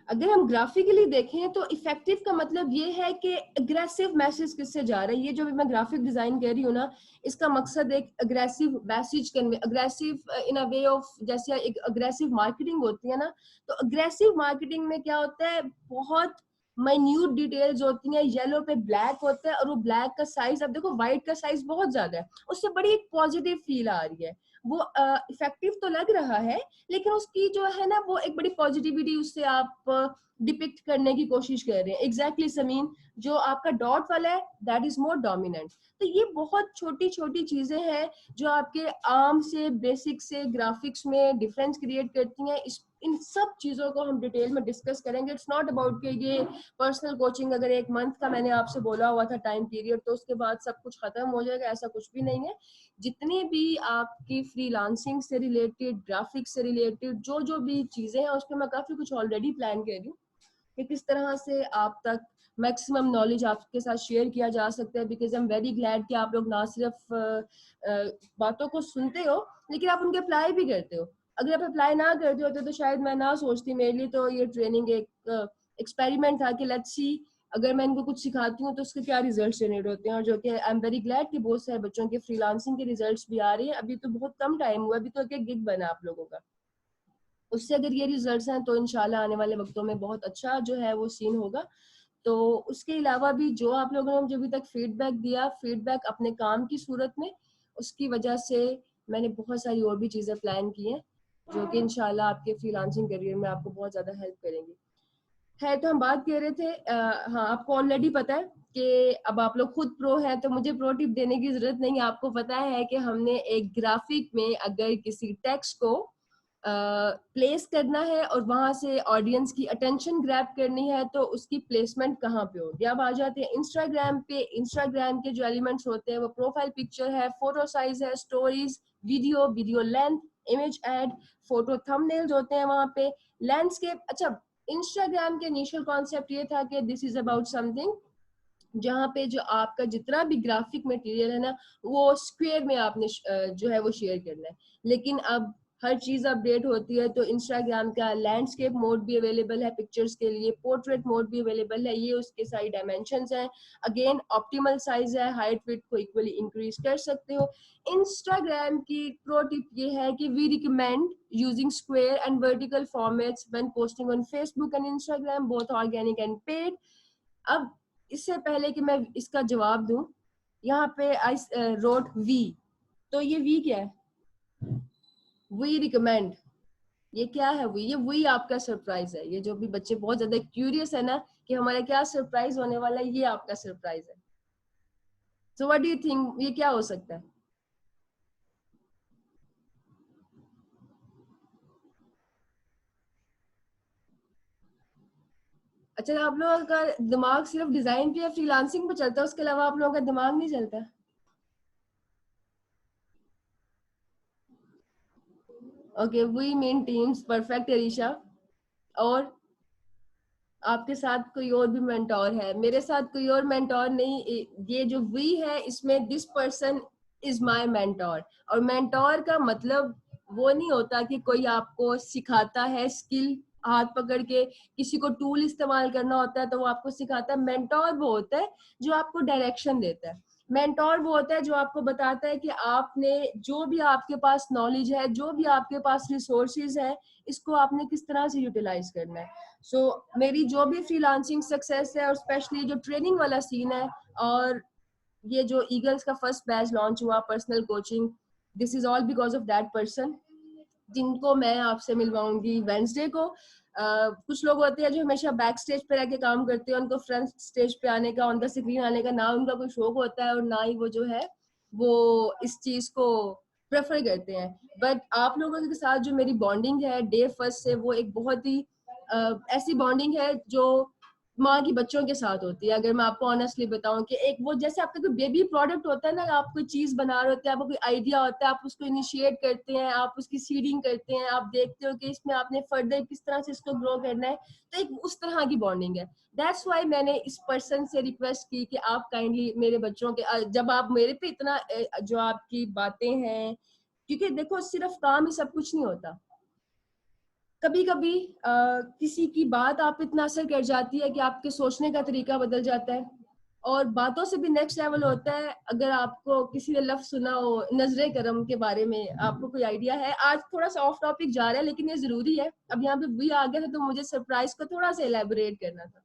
अगर हम ग्राफिकली देखें तो इफेक्टिव का मतलब ये है कि अग्रेसिव मैसेज किससे जा रहा है। ये जो भी मैं ग्राफिक डिजाइन कर रही हूँ ना, इसका मकसद एक aggressive message convey, aggressive in a way of, जैसे एक अग्रेसिव मार्केटिंग होती है ना, तो अग्रेसिव मार्केटिंग में क्या होता है, बहुत माइन्यूट डिटेल्स होती हैं, येलो पे ब्लैक होता है और वो ब्लैक का साइज, अब देखो व्हाइट का साइज बहुत ज्यादा है, उससे बड़ी एक पॉजिटिव फील आ रही है, वो इफेक्टिव तो लग रहा है लेकिन उसकी जो है ना वो एक बड़ी पॉजिटिविटी उससे आप डिपिक्ट करने की कोशिश कर रहे हैं। एग्जैक्टली समीन, जो आपका डॉट वाला है दैट इज मोर डोमिनेंट। तो ये बहुत छोटी छोटी चीजें हैं जो आपके आर्म से बेसिक से ग्राफिक्स में डिफरेंस क्रिएट करती हैं। इस इन सब चीजों को हम डिटेल में डिस्कस करेंगे। इट्स नॉट अबाउट कि ये पर्सनल कोचिंग अगर 1 मंथ का मैंने आपसे बोला हुआ था टाइम पीरियड तो उसके बाद सब कुछ खत्म हो जाएगा, ऐसा कुछ भी नहीं है। जितनी भी आपकी फ्रीलांसिंग से रिलेटेड, ग्राफिक्स से रिलेटेड जो जो भी चीजें हैं, उस पर मैं काफी कुछ ऑलरेडी प्लान कर रही हूँ कि किस तरह से आप तक मैक्सिमम नॉलेज आपके साथ शेयर किया जा सकता है। Because I am very glad कि आप लोग ना सिर्फ बातों को सुनते हो लेकिन आप उनके अप्लाई भी करते हो। अगर आप अप्लाई ना करते होते तो शायद मैं ना सोचती, मेरे लिए तो ये ट्रेनिंग एक एक्सपेरिमेंट था कि लेट्स सी अगर मैं इनको कुछ सिखाती हूँ तो उसके क्या रिजल्ट जनरेट होते हैं, और जो कि आई एम वेरी ग्लैड कि बहुत सारे बच्चों के फ्रीलांसिंग के रिजल्ट्स भी आ रहे हैं। अभी तो बहुत कम टाइम हुआ, अभी तो एक गिग बना आप लोगों का, उससे अगर ये रिजल्ट्स हैं तो इंशाल्लाह आने वाले वक्तों में बहुत अच्छा जो है वो सीन होगा। तो उसके अलावा भी जो आप लोगों ने मुझे अभी तक फीडबैक दिया, फीडबैक अपने काम की सूरत में, उसकी वजह से मैंने बहुत सारी और भी चीज़ें प्लान की हैं जो कि इंशाल्लाह आपके फ्रीलांसिंग करियर में आपको बहुत ज़्यादा हेल्प करेंगी। है तो हम बात कर रहे थे, हाँ आपको ऑलरेडी पता है कि अब आप लोग खुद प्रो हैं तो मुझे प्रो टिप देने की जरूरत नहीं है। आपको पता है कि हमने एक ग्राफिक में अगर किसी टेक्स्ट को प्लेस करना है और वहां से ऑडियंस की अटेंशन ग्रैब करनी है तो उसकी प्लेसमेंट कहाँ पे होगी। अब आ जाते हैं इंस्टाग्राम पे। इंस्टाग्राम के जो एलिमेंट्स होते हैं वो प्रोफाइल पिक्चर है, फोटो साइज है, stories, video length, image ad, photo thumbnails होते हैं वहां पे, लैंडस्केप। अच्छा, इंस्टाग्राम के इनिशियल कॉन्सेप्ट ये था कि दिस इज अबाउट समथिंग जहाँ पे जो आपका जितना भी ग्राफिक मटेरियल है ना वो स्क्वायर में आपने जो है वो शेयर करना है। लेकिन अब हर चीज अपडेट होती है, तो इंस्टाग्राम का लैंडस्केप मोड भी अवेलेबल है पिक्चर्स के लिए, पोर्ट्रेट मोड भी अवेलेबल है, ये उसके सारी डायमेंशंस हैं। अगेन ऑप्टिमल साइज है, हाइट विड्थ को इक्वली इंक्रीज कर सकते हो। इंस्टाग्राम की प्रो टिप ये है कि we recommend using square and vertical formats when posting on Facebook and Instagram both organic and paid. अब इससे पहले कि मैं इसका जवाब दूं, यहाँ पे आई रोट वी, तो ये वी क्या है? वी रिकमेंड, ये क्या है? ये आपका सरप्राइज है। ये जो भी बच्चे बहुत ज्यादा क्यूरियस है ना कि हमारा क्या सरप्राइज होने वाला है, ये आपका सरप्राइज है। So what do you think, ये क्या हो सकता है? अच्छा, आप लोगों का दिमाग सिर्फ डिजाइन पे या फ्रीलांसिंग पे चलता है, उसके अलावा आप लोगों का दिमाग नहीं चलता? Okay, we mean teams, perfect Arisha. और आपके साथ कोई और भी मेंटोर है? मेरे साथ कोई और मेंटोर नहीं, ये जो वी है इसमें this person is my mentor. और मेंटोर का मतलब वो नहीं होता कि कोई आपको सिखाता है स्किल हाथ पकड़ के, किसी को टूल इस्तेमाल करना होता है तो वो आपको सिखाता है। मेंटोर वो होता है जो आपको डायरेक्शन देता है। मेंटोर वो होता है जो आपको बताता है कि आपने जो भी आपके पास नॉलेज है, जो भी आपके पास रिसोर्सेज है, इसको आपने किस तरह से यूटिलाइज करना है। सो मेरी जो भी फ्रीलांसिंग सक्सेस है, और स्पेशली जो ट्रेनिंग वाला सीन है, और ये जो ईगल्स का फर्स्ट बैच लॉन्च हुआ personal coaching, this is all because of that person, जिनको मैं आपसे मिलवाऊंगी वेंसडे को। कुछ लोग होते हैं जो हमेशा बैक स्टेज पे रह के काम करते हैं, उनको फ्रंट स्टेज पे आने का, ऑन द स्क्रीन आने का ना उनका कोई शौक होता है, और ना ही वो जो है वो इस चीज को प्रेफर करते हैं। बट आप लोगों के साथ जो मेरी बॉन्डिंग है डे फर्स्ट से, वो एक बहुत ही ऐसी बॉन्डिंग है जो माँ की बच्चों के साथ होती है। अगर मैं आपको ऑनेस्टली बताऊं कि एक वो जैसे आपका कोई बेबी प्रोडक्ट होता है ना, आप कोई चीज बना रहे होते हैं, आपको कोई आइडिया होता है, आप उसको इनिशिएट करते हैं, आप उसकी सीडिंग करते हैं, आप देखते हो कि इसमें आपने फर्दर किस तरह से इसको ग्रो करना है, तो एक उस तरह की बॉन्डिंग है। दैट्स वाई मैंने इस पर्सन से रिक्वेस्ट की कि आप काइंडली मेरे बच्चों के जब आप मेरे पे इतना जो आपकी बातें हैं, क्योंकि देखो सिर्फ काम ही सब कुछ नहीं होता। कभी कभी किसी की बात आप इतना असर कर जाती है कि आपके सोचने का तरीका बदल जाता है। और बातों से भी नेक्स्ट लेवल होता है। अगर आपको किसी ने लफ्ज सुना हो नजरे करम के बारे में, आपको कोई आइडिया है? आज थोड़ा सा ऑफ टॉपिक जा रहा है लेकिन ये जरूरी है, अब यहाँ पे भी आ गया था तो मुझे सरप्राइज को थोड़ा सा एलेबोरेट करना था।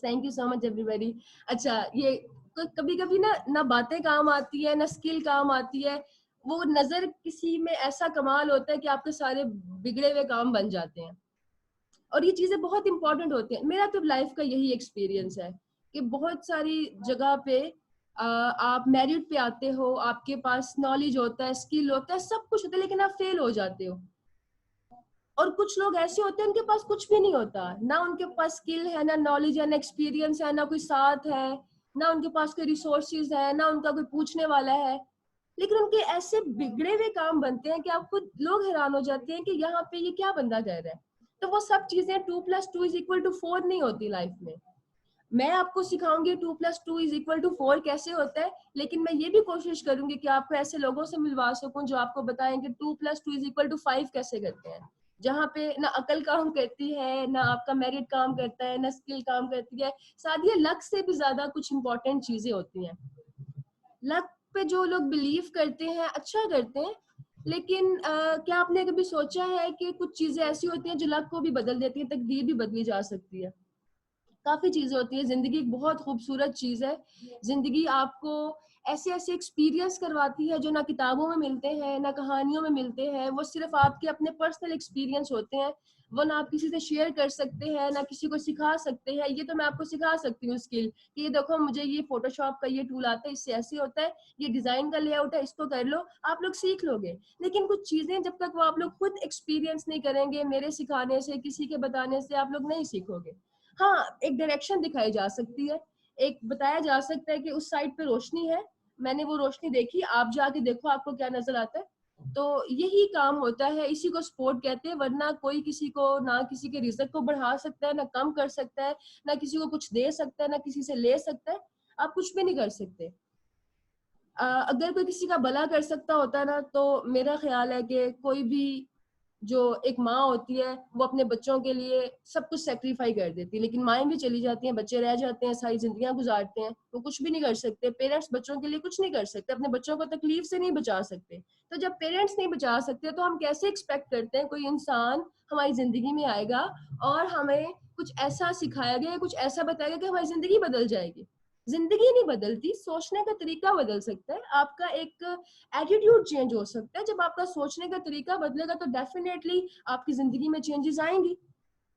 Thank you so much everybody. अच्छा, ये कभी कभी ना ना बातें काम आती है, ना स्किल काम आती है, वो नजर किसी में ऐसा कमाल होता है कि आपके सारे बिगड़े हुए काम बन जाते हैं। और ये चीजें बहुत इंपॉर्टेंट होती हैं। मेरा तो लाइफ का यही एक्सपीरियंस है कि बहुत सारी जगह पे आप मेरिट पे आते हो, आपके पास नॉलेज होता है, स्किल होता है, सब कुछ होता है, लेकिन आप फेल हो जाते हो। और कुछ लोग ऐसे होते हैं उनके पास कुछ भी नहीं होता, ना उनके पास स्किल है, ना नॉलेज है, ना एक्सपीरियंस है, ना कोई साथ है, ना उनके पास कोई रिसोर्सेज है, ना उनका कोई पूछने वाला है, लेकिन उनके ऐसे बिगड़े हुए काम बनते हैं कि आपको लोग हैरान हो जाते हैं कि यहाँ पे ये क्या बंदा कर रहा है। तो वो सब चीजें 2+2=4 नहीं होती लाइफ में। मैं आपको सिखाऊंगी 2+2=4 कैसे होता है, लेकिन मैं ये भी कोशिश करूंगी कि आपको ऐसे लोगों से मिलवा सकूं जो आपको बताएं कि 2+2=5 कैसे करते हैं, जहाँ पे ना अकल काम करती है, ना आपका मेरिट काम करता है, ना स्किल काम करती है। साथ ही लक से भी ज्यादा कुछ इंपॉर्टेंट चीजें होती हैं। लक पे जो लोग बिलीव करते हैं अच्छा करते हैं, लेकिन क्या आपने कभी सोचा है कि कुछ चीजें ऐसी होती हैं जो लक को भी बदल देती है, तकदीर भी बदली जा सकती है। काफी चीजें होती है। जिंदगी एक बहुत खूबसूरत चीज है। जिंदगी आपको ऐसे ऐसे एक्सपीरियंस करवाती है जो ना किताबों में मिलते हैं, ना कहानियों में मिलते हैं। वो सिर्फ आपके अपने पर्सनल एक्सपीरियंस होते हैं। वो ना आप किसी से शेयर कर सकते हैं, ना किसी को सिखा सकते हैं। ये तो मैं आपको सिखा सकती हूँ स्किल कि ये देखो मुझे ये फोटोशॉप का ये टूल आता है, इससे ऐसे होता है, ये डिजाइन का लेआउट है, इसको कर लो, आप लोग सीख लोगे। लेकिन कुछ चीजें जब तक वो आप लोग खुद एक्सपीरियंस नहीं करेंगे, मेरे सिखाने से, किसी के बताने से आप लोग नहीं सीखोगे। हाँ, एक डायरेक्शन दिखाई जा सकती है, एक बताया जा सकता है कि उस साइड पे रोशनी है, मैंने वो रोशनी देखी, आप जाके देखो आपको क्या नजर आता है। तो यही काम होता है, इसी को सपोर्ट कहते हैं, वरना कोई किसी को ना किसी के रिस्क को बढ़ा सकता है, ना कम कर सकता है, ना किसी को कुछ दे सकता है, ना किसी से ले सकता है, आप कुछ भी नहीं कर सकते। अगर कोई किसी का भला कर सकता होता ना, तो मेरा ख्याल है कि कोई भी जो एक माँ होती है वो अपने बच्चों के लिए सब कुछ सेक्रीफाई कर देती है, लेकिन माएँ भी चली जाती हैं, बच्चे रह जाते हैं, सारी जिंदगियां गुजारते हैं, वो कुछ भी नहीं कर सकते। पेरेंट्स बच्चों के लिए कुछ नहीं कर सकते, अपने बच्चों को तकलीफ से नहीं बचा सकते। तो जब पेरेंट्स नहीं बचा सकते तो हम कैसे एक्सपेक्ट करते हैं कोई इंसान हमारी जिंदगी में आएगा और हमें कुछ ऐसा सिखाया गया, कुछ ऐसा बताया गया कि हमारी जिंदगी बदल जाएगी। जिंदगी नहीं बदलती, सोचने का तरीका बदल सकता है, आपका एक एटीट्यूड चेंज हो सकता है। जब आपका सोचने का तरीका बदलेगा तो डेफिनेटली आपकी जिंदगी में चेंजेस आएंगी,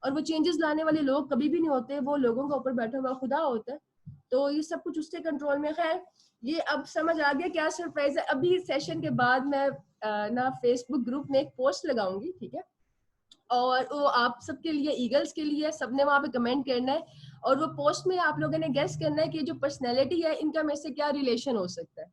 और वो चेंजेस लाने वाले लोग कभी भी नहीं होते, वो लोगों के ऊपर बैठा हुआ खुदा होता है। तो ये सब कुछ उसके कंट्रोल में। खैर, ये अब समझ आ गया क्या सरप्राइज है। अभी सेशन के बाद मैं ना फेसबुक ग्रुप में एक पोस्ट लगाऊंगी, ठीक है, और वो आप सबके लिए, ईगल्स के लिए, सबने वहां पे कमेंट करना है, और वो पोस्ट में आप लोगों ने गेस करना है कि जो पर्सनैलिटी है इनका में से क्या रिलेशन हो सकता है।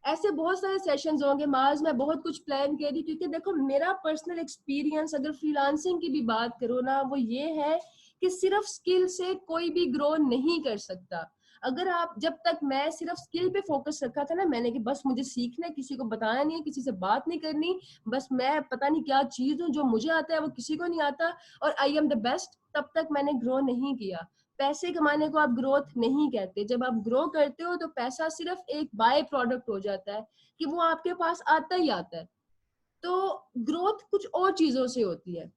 ऐसे बहुत सारे सेशंस होंगे माज, मैं बहुत कुछ प्लान कर रही, क्योंकि देखो मेरा पर्सनल एक्सपीरियंस अगर फ्रीलांसिंग की भी बात करो ना, वो ये है कि सिर्फ स्किल से कोई भी ग्रो नहीं कर सकता। अगर आप, जब तक मैं सिर्फ स्किल पे फोकस रखा था ना मैंने, कि बस मुझे सीखना है, किसी को बताना नहीं है, किसी से बात नहीं करनी, बस मैं पता नहीं क्या चीज हूँ, जो मुझे आता है वो किसी को नहीं आता और आई एम द बेस्ट, तब तक मैंने ग्रो नहीं किया। पैसे कमाने को आप ग्रोथ नहीं कहते। जब आप ग्रो करते हो तो पैसा सिर्फ एक बाय प्रोडक्ट हो जाता है, कि वो आपके पास आता ही आता है। तो ग्रोथ कुछ और चीजों से होती है।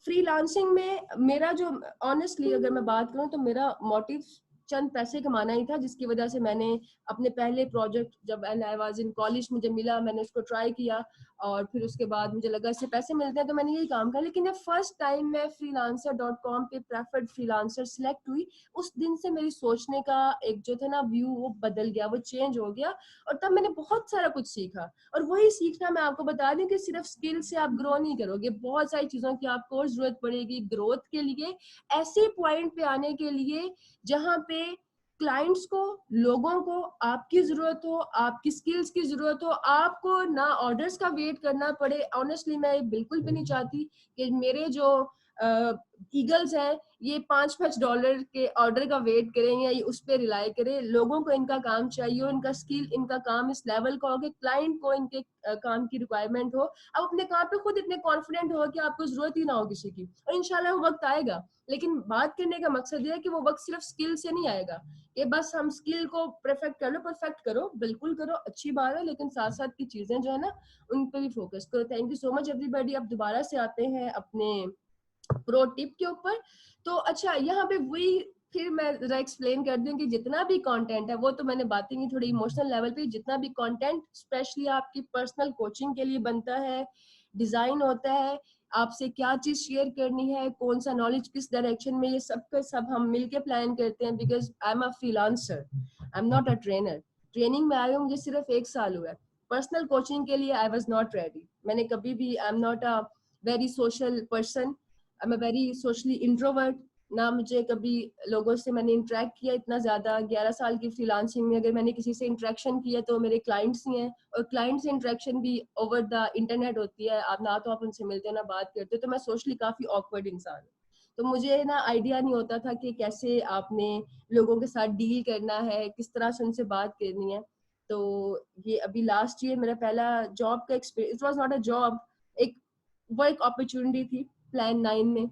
फ्रीलांसिंग में मेरा जो, ऑनेस्टली अगर मैं बात करूं तो मेरा मोटिव चंद पैसे कमाना ही था, जिसकी वजह से मैंने अपने पहले प्रोजेक्ट, जब आई वाज इन कॉलेज, मुझे मिला, मैंने उसको ट्राई किया, और फिर उसके बाद मुझे लगा इससे पैसे मिलते हैं तो मैंने यही काम किया। लेकिन जब फर्स्ट टाइम मैं freelancer.com पे प्रेफर्ड फ्रीलांसर सिलेक्ट हुई, उस दिन से मेरी सोचने का एक जो था ना व्यू, वो बदल गया, वो चेंज हो गया, और तब मैंने बहुत सारा कुछ सीखा। और वही सीखना मैं आपको बता दूं कि सिर्फ स्किल से आप ग्रो नहीं करोगे, बहुत सारी चीजों की आपको जरूरत पड़ेगी ग्रोथ के लिए, ऐसे पॉइंट पे आने के लिए जहां पे क्लाइंट्स को, लोगों को आपकी जरूरत हो, आपकी स्किल्स की जरूरत हो, आपको ना ऑर्डर्स का वेट करना पड़े। ऑनेस्टली मैं बिल्कुल भी नहीं चाहती कि मेरे जो ईगल्स हैं ये $5-5 के ऑर्डर का वेट करें या ये उस पर रिलाई करें। लोगों को इनका काम चाहिए हो, इनका स्किल, इनका काम इस लेवल का हो कि क्लाइंट को इनके काम की रिक्वायरमेंट हो। अब अपने काम पे खुद इतने कॉन्फिडेंट हो कि आपको जरूरत ही ना हो किसी की, और इंशाल्लाह वो वक्त आएगा। लेकिन बात करने का मकसद ये है कि वो वक्त सिर्फ स्किल से नहीं आएगा कि बस हम स्किल को परफेक्ट कर लो। परफेक्ट करो, बिल्कुल करो, अच्छी बात है, लेकिन साथ साथ की चीजें जो है ना उन पे भी फोकस करो। Thank you so much everybody. अब दोबारा से आते हैं अपने प्रो टिप के ऊपर। तो अच्छा, यहाँ पे वही फिर मैं जरा एक्सप्लेन कर दूं कि जितना भी कंटेंट है, वो तो मैंने बातें की थोड़ी इमोशनल लेवल पे, जितना भी कंटेंट स्पेशली आपकी पर्सनल कोचिंग के लिए बनता है, डिजाइन होता है, आपसे क्या चीज शेयर करनी है, कौन सा नॉलेज किस डायरेक्शन में, ये सब का सब हम मिलके प्लान करते हैं। Because I am a freelancer, I am not a trainer. Training में आए हुए मुझे सिर्फ 1 साल हुआ है। पर्सनल कोचिंग के लिए आई वॉज नॉट रेडी। मैंने कभी भी, I am not a very social person, I am a very socially introvert. ना मुझे कभी लोगों से मैंने इंटरेक्ट किया इतना ज्यादा। 11 साल की फ्रीलांसिंग में अगर मैंने किसी से इंटरेक्शन किया तो मेरे क्लाइंट्स ही हैं, और क्लाइंट से इंटरेक्शन भी ओवर द इंटरनेट होती है, आप ना तो आप उनसे मिलते हो ना बात करते हो। तो मैं सोशली काफी ऑकवर्ड इंसान हूँ। तो मुझे ना आइडिया नहीं होता था कि कैसे आपने लोगों के साथ डील करना है, किस तरह से उनसे बात करनी है। तो ये अभी लास्ट ईयर मेरा पहला जॉब का experience, it was not a job, एक वर्क अपॉर्चुनिटी थी प्लान 9 में,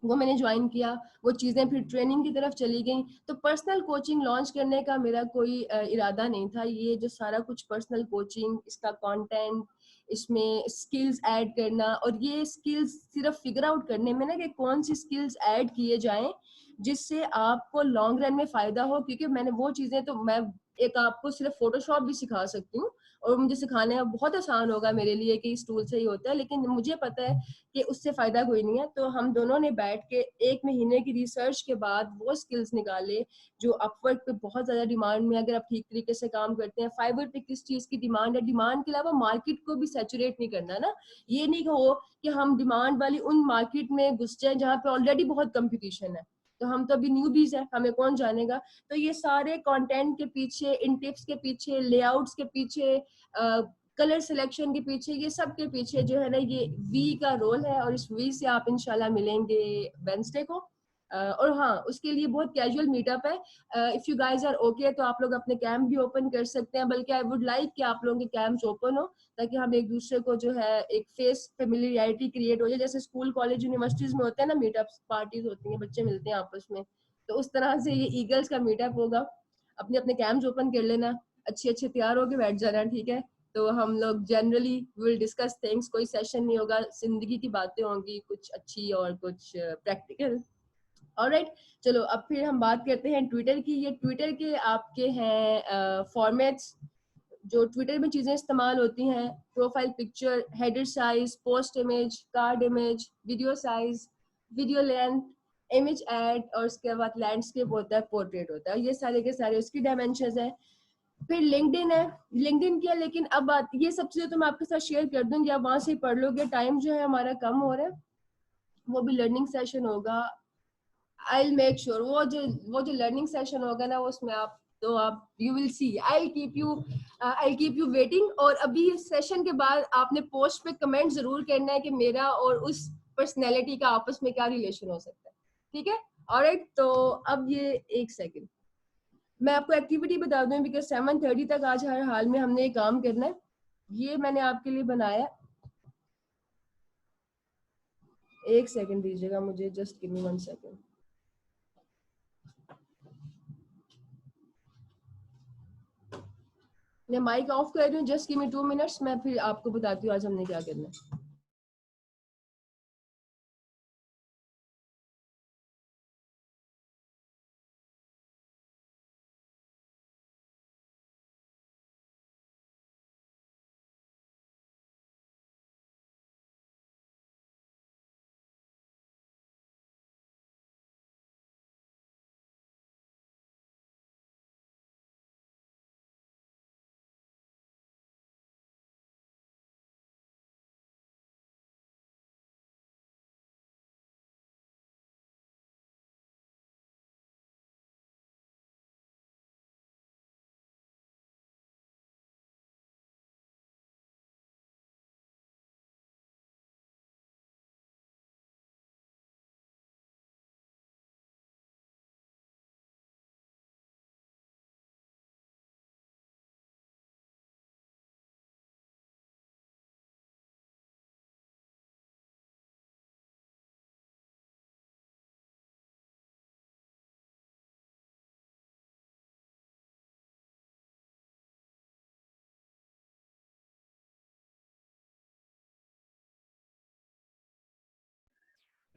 वो मैंने ज्वाइन किया। वो चीज़ें फिर ट्रेनिंग की तरफ चली गई। तो पर्सनल कोचिंग लॉन्च करने का मेरा कोई इरादा नहीं था। ये जो सारा कुछ पर्सनल कोचिंग, इसका कंटेंट, इसमें स्किल्स ऐड करना, और ये स्किल्स सिर्फ फिगर आउट करने में ना कि कौन सी स्किल्स ऐड किए जाएं जिससे आपको लॉन्ग रन में फायदा हो। क्योंकि मैंने वो चीज़ें, तो मैं एक आपको सिर्फ फोटोशॉप भी सिखा सकती हूँ, और मुझे सिखाने में बहुत आसान होगा मेरे लिए कि इस टूल से ही होता है, लेकिन मुझे पता है कि उससे फायदा कोई नहीं है। तो हम दोनों ने बैठ के 1 महीने की रिसर्च के बाद वो स्किल्स निकाले जो अपवर्क पे बहुत ज्यादा डिमांड में, अगर आप ठीक तरीके से काम करते हैं। फाइवर पे किस चीज की डिमांड है, डिमांड के अलावा मार्केट को भी सैचुरेट नहीं करना ना। ये नहीं हो कि हम डिमांड वाली उन मार्केट में घुस जाए जहाँ पे ऑलरेडी बहुत कंपटीशन है, तो हम तो अभी न्यूबीज है, हमें कौन जानेगा। तो ये सारे कंटेंट के पीछे, इन टिप्स के पीछे, लेआउट्स के पीछे, कलर सिलेक्शन के पीछे, ये सब के पीछे जो है ना ये वी का रोल है, और इस वी से आप इंशाल्लाह मिलेंगे वेंसडे को। और हाँ, उसके लिए बहुत कैजुअल मीटअप है। If you guys are okay तो आप लोग अपने कैंप भी ओपन कर सकते हैं, बल्कि आई वुड लाइक कि आप लोगों के कैंप्स ओपन हो, ताकि हम एक दूसरे को जो है एक फेस फेमिलियरिटी क्रिएट हो जाए, जैसे स्कूल कॉलेज यूनिवर्सिटीज में होते हैं ना मीटअप पार्टीज होती हैं, बच्चे मिलते हैं आपस में, तो उस तरह से ये ईगल्स का मीटअप होगा। अपने अपने कैंप्स ओपन कर लेना, अच्छे अच्छे तैयार होके बैठ जाना, ठीक है। तो हम लोग जनरली विल डिस्कस थिंग्स, कोई सेशन नहीं होगा, जिंदगी की बातें होंगी, कुछ अच्छी और कुछ प्रैक्टिकल। ऑलराइट, चलो अब फिर हम बात करते हैं ट्विटर की। ये ट्विटर के आपके हैं फॉर्मेट्स जो ट्विटर में चीजें इस्तेमाल होती हैं: profile picture, header size, post image, card image, video size, video length, image add, और उसके बाद लैंडस्केप होता है, पोर्ट्रेट होता है, ये सारे के सारे उसकी डायमेंशंस हैं। फिर लिंक्डइन है, लिंक्डइन किया, लेकिन अब बात ये सब चीजें तो मैं आपके साथ शेयर कर दूंगी, आप वहां से पढ़ लोगे, टाइम जो है हमारा कम हो रहा है, वो भी लर्निंग सेशन होगा। आई विल मेक श्योर वो जो लर्निंग सेशन होगा ना, उसमें आप तो आप you will see, I keep you waiting. और अभी इस सेशन के बाद आपने पोस्ट पे कमेंट जरूर करना है कि मेरा और उस पर्सनैलिटी का आपस में क्या रिलेशन हो सकता है, ठीक है। ऑलराइट, तो अब ये एक सेकंड मैं आपको एक्टिविटी बता दूं, बिकॉज 7:30 तक आज हर हाल में हमने ये काम करना है। ये मैंने आपके लिए बनाया, एक सेकंड दीजिएगा मुझे, जस्ट गिव मी 1 सेकंड। मैं माइक ऑफ कर रही हूँ, जस्ट गिव मी 2 मिनट्स, मैं फिर आपको बताती हूँ आज हमने क्या करना है।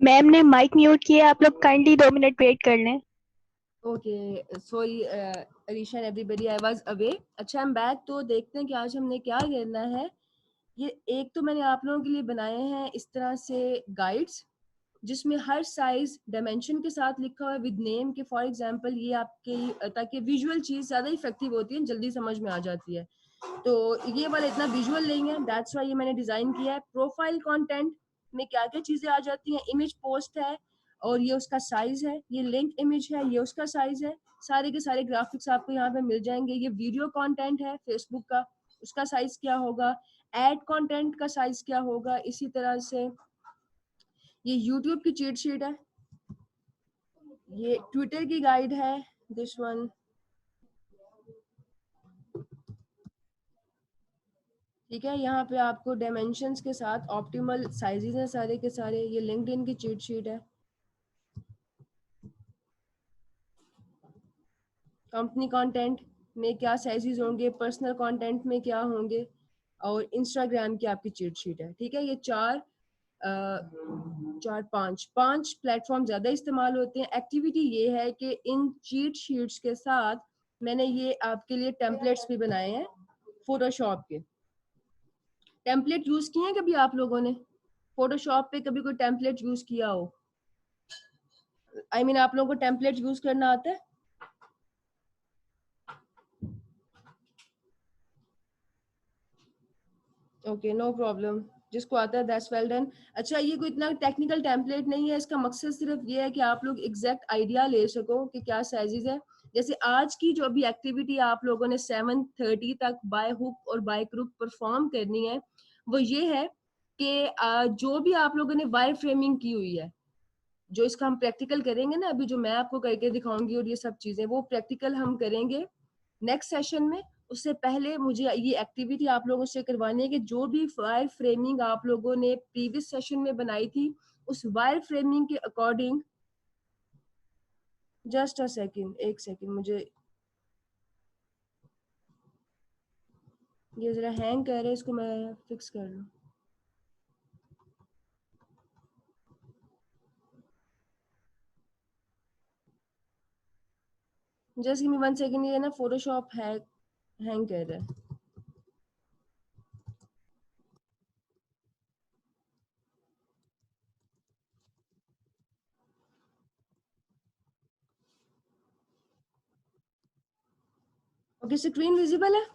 मैम ने माइक म्यूट किया, आप लोग काइंडली 2 मिनट वेट कर लें। Okay, sorry Arisha and everybody, I was away. अच्छा, हम बैक, तो देखते हैं कि आज हमने क्या करना है। ये एक तो मैंने आप लोगों के लिए बनाए हैं इस तरह से गाइड्स, जिसमें हर साइज डायमेंशन के साथ लिखा हुआ है विद नेम के। फॉर एग्जांपल ये आपके ताकि विजुअल चीज ज्यादा इफेक्टिव होती है, जल्दी समझ में आ जाती है, तो ये वाला इतना विजुअल नहीं है, दैट्स व्हाई ये मैंने डिजाइन किया है। प्रोफाइल कंटेंट में क्या क्या चीजें आ जाती हैं: इमेज पोस्ट है और ये उसका साइज है, ये लिंक इमेज है, ये उसका साइज है, सारे के सारे ग्राफिक्स आपको यहाँ पे मिल जाएंगे। ये वीडियो कंटेंट है फेसबुक का, उसका साइज क्या होगा, एड कंटेंट का साइज क्या होगा, इसी तरह से ये यूट्यूब की चीट शीट है, ये ट्विटर की गाइड है, दिस वन, ठीक है। यहाँ पे आपको डायमेंशंस के साथ ऑप्टिमल साइजेस हैं सारे के सारे। ये लिंक्डइन की चीट शीट है, कंपनी कंटेंट में क्या साइजेस होंगे, पर्सनल कंटेंट में क्या होंगे, और इंस्टाग्राम की आपकी चीट शीट है, ठीक है। ये पांच प्लेटफॉर्म ज्यादा इस्तेमाल होते हैं। एक्टिविटी ये है कि इन चीट शीट्स के साथ मैंने ये आपके लिए टेम्पलेट्स भी बनाए हैं फोटोशॉप के। टेम्पलेट यूज किए हैं कभी आप लोगों ने फोटोशॉप पे? कभी कोई टेम्पलेट यूज किया हो? आई मीन आप लोगों को टेम्पलेट यूज करना आता है? ओके, नो प्रॉब्लम, जिसको आता है दैट्स वेल डन। अच्छा, ये कोई इतना टेक्निकल टेम्पलेट नहीं है, इसका मकसद सिर्फ ये है कि आप लोग एग्जैक्ट आइडिया ले सको कि क्या साइजेस है। जैसे आज की जो अभी एक्टिविटी आप लोगों ने 7:30 तक बाय हुक और बाय क्रुक परफॉर्म करनी है, वो ये है कि जो भी आप लोगों ने वायर फ्रेमिंग की हुई है, जो इसका हम प्रैक्टिकल करेंगे ना, अभी जो मैं आपको करके दिखाऊंगी और ये सब चीजें, वो प्रैक्टिकल हम करेंगे नेक्स्ट सेशन में। उससे पहले मुझे ये एक्टिविटी आप लोगों से करवानी है कि जो भी वायर फ्रेमिंग आप लोगों ने प्रीवियस सेशन में बनाई थी, उस वायर फ्रेमिंग के अकॉर्डिंग, जस्ट अ सेकंड, एक सेकंड, मुझे ये जरा हैंग कर रहा है, इसको मैं फिक्स कर लूं। जस्ट गिव मी 1 सेकंड, ये ना फोटोशॉप हैंग कर रहा है। ओके, स्क्रीन विजिबल है?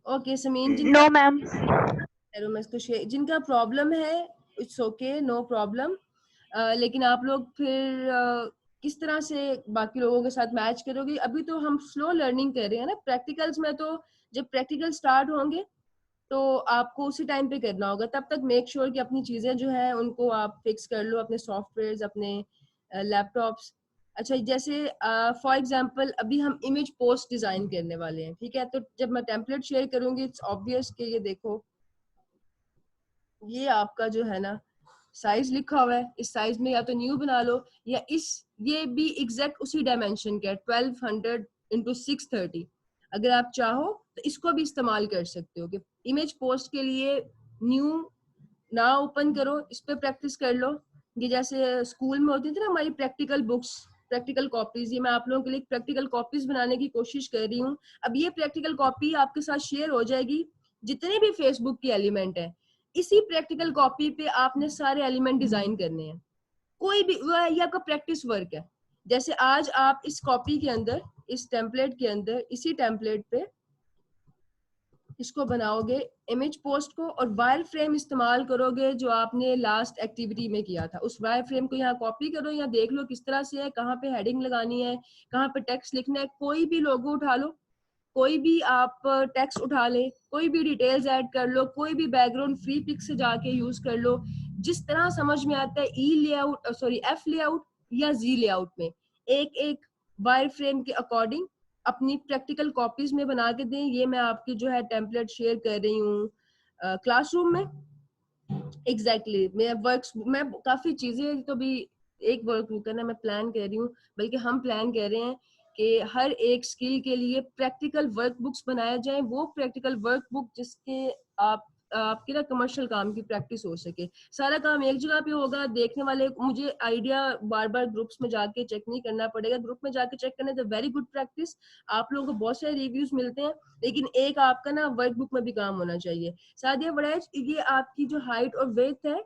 Okay Sameen, no ma'am. जिनका प्रॉब्लम है, इट्स ओके, नो प्रॉब्लम। लेकिन आप लोग फिर किस तरह से बाकी लोगों के साथ मैच करोगे? अभी तो हम स्लो लर्निंग कर रहे हैं ना। प्रैक्टिकल्स में तो जब प्रैक्टिकल स्टार्ट होंगे तो आपको उसी टाइम पे करना होगा। तब तक मेक श्योर कि अपनी चीजें जो है उनको आप फिक्स कर लो, अपने सॉफ्टवेयर्स, अपने लैपटॉप्स। अच्छा, जैसे फॉर एग्जांपल अभी हम इमेज पोस्ट डिजाइन करने वाले हैं, ठीक है? तो जब मैं टेम्पलेट शेयर करूंगी, इट्स ऑब्वियस कि ये देखो, ये आपका जो है ना साइज लिखा हुआ है, इस साइज में या तो न्यू बना लो, या ये भी एग्जैक्ट उसी डायमेंशन का है, 1200 इंटू 630। अगर आप चाहो तो इसको भी इस्तेमाल कर सकते हो कि इमेज पोस्ट के लिए न्यू ना ओपन करो, इस पे प्रैक्टिस कर लो। ये जैसे स्कूल में होती थी ना हमारी प्रैक्टिकल बुक्स, प्रैक्टिकल कॉपीज, ये मैं आप लोगों के लिए प्रैक्टिकल कॉपीज बनाने की कोशिश कर रही हूँ। अब ये प्रैक्टिकल कॉपी आपके साथ शेयर हो जाएगी, जितने भी फेसबुक के एलिमेंट है, इसी प्रैक्टिकल कॉपी पे आपने सारे एलिमेंट डिजाइन करने हैं। कोई भी ये आपका प्रैक्टिस वर्क है। जैसे आज आप इस कॉपी के अंदर, इस टेम्पलेट के अंदर, इसी टेम्पलेट पे इसको बनाओगे इमेज पोस्ट को, और वायर फ्रेम इस्तेमाल करोगे जो आपने लास्ट एक्टिविटी में किया था। उस वायर फ्रेम को यहाँ कॉपी करो, यहाँ देख लो किस तरह से है, कहाँ पे हेडिंग लगानी है, कहाँ पे टेक्स्ट लिखना है। कोई भी लोगो उठा लो, कोई भी आप टेक्स्ट उठा ले, कोई भी डिटेल्स ऐड कर लो, कोई भी बैकग्राउंड फ्री पिक से जाके यूज कर लो, जिस तरह समझ में आता है। ई लेआउट, सॉरी एफ लेआउट या जी लेआउट में एक एक वायर फ्रेम के अकॉर्डिंग अपनी प्रैक्टिकल कॉपीज में बना के दें। ये मैं आपकी जो है टेम्पलेट शेयर कर रही हूँ क्लासरूम में। एग्जैक्टली मैं काफी चीजें तो भी एक वर्क बुक करना मैं प्लान कर रही हूँ, बल्कि हम प्लान कर रहे हैं कि हर एक स्किल के लिए प्रैक्टिकल वर्क बुक्स बनाया जाए। वो प्रैक्टिकल वर्क बुक जिसके आपके ना कमर्शियल काम की प्रैक्टिस हो सके। सारा काम एक जगह पे होगा, देखने वाले मुझे आइडिया बार बार ग्रुप्स में जाके चेक नहीं करना पड़ेगा। ग्रुप में जाके चेक करने तो वेरी गुड प्रैक्टिस, आप लोगों को बहुत सारे रिव्यूज मिलते हैं, लेकिन एक आपका ना वर्क बुक में भी काम होना चाहिए। सादिया वड़ैच, ये आपकी जो हाइट और वेथ है,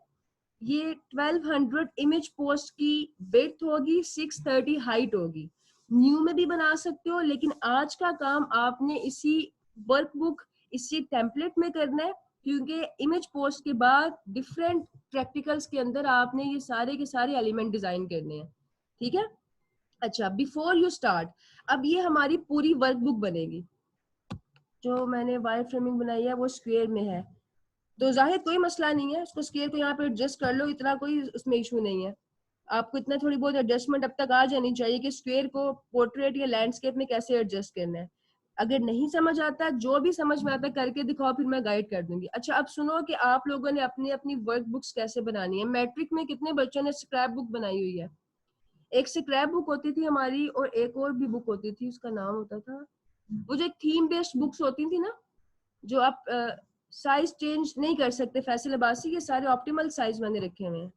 ये 1200 इमेज पोस्ट की विड्थ होगी, 630 हाइट होगी। न्यू में भी बना सकते हो, लेकिन आज का काम आपने इसी वर्कबुक, इसी टेम्पलेट में करना है, क्योंकि इमेज पोस्ट के बाद डिफरेंट प्रैक्टिकल्स के अंदर आपने ये सारे के सारे एलिमेंट डिजाइन करने हैं, ठीक है? अच्छा, बिफोर यू स्टार्ट, अब ये हमारी पूरी वर्कबुक बनेगी। जो मैंने वायर फ्रेमिंग बनाई है वो स्क्वायर में है, तो जाहिर कोई मसला नहीं है, उसको स्केल को यहाँ पे एडजस्ट कर लो, इतना कोई उसमें इशू नहीं है। आपको इतना थोड़ी बहुत एडजस्टमेंट अब तक आ जानी चाहिए कि स्क्वायर को पोर्ट्रेट या लैंडस्केप में कैसे एडजस्ट करना है। अगर नहीं समझ आता, जो भी समझ में आता करके दिखाओ, फिर मैं गाइड कर दूंगी। अच्छा, अब सुनो कि आप लोगों ने अपनी अपनी वर्क बुक्स कैसे बनानी है। मैट्रिक में कितने बच्चों ने स्क्रैप बुक बनाई हुई है? एक स्क्रैप बुक होती थी हमारी, और एक और भी बुक होती थी, उसका नाम होता था, वो जो थीम बेस्ड बुक्स होती थी ना, जो आप साइज चेंज नहीं कर सकते। फैसल अब्बासी के सारे ऑप्टिमल साइज मैंने रखे हुए हैं,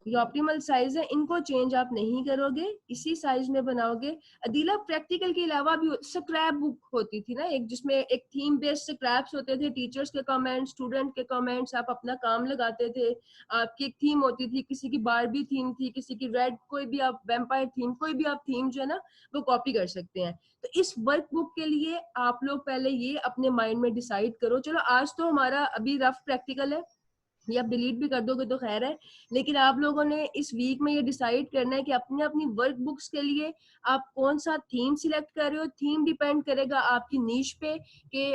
ये ऑप्टिमल साइज है, इनको चेंज आप नहीं करोगे, इसी साइज में बनाओगे। अदीला, प्रैक्टिकल के अलावा भी स्क्रैप बुक होती थी ना एक, जिसमें एक थीम बेस्ड स्क्रैप्स होते थे, टीचर्स के कमेंट्स, स्टूडेंट के कमेंट्स, आप अपना काम लगाते थे। आपकी एक थीम होती थी, किसी की बारबी थीम थी, किसी की रेड, कोई भी आप वैम्पायर थीम, कोई भी आप थीम जो है ना वो कॉपी कर सकते हैं। तो इस वर्क बुक के लिए आप लोग पहले ये अपने माइंड में डिसाइड करो। चलो आज तो हमारा अभी रफ प्रैक्टिकल है, ये आप डिलीट भी कर दोगे तो खैर है, लेकिन आप लोगों ने इस वीक में ये डिसाइड करना है कि अपने अपनी वर्क बुक्स के लिए आप कौन सा थीम सिलेक्ट कर रहे हो। थीम डिपेंड करेगा आपकी नीश पे कि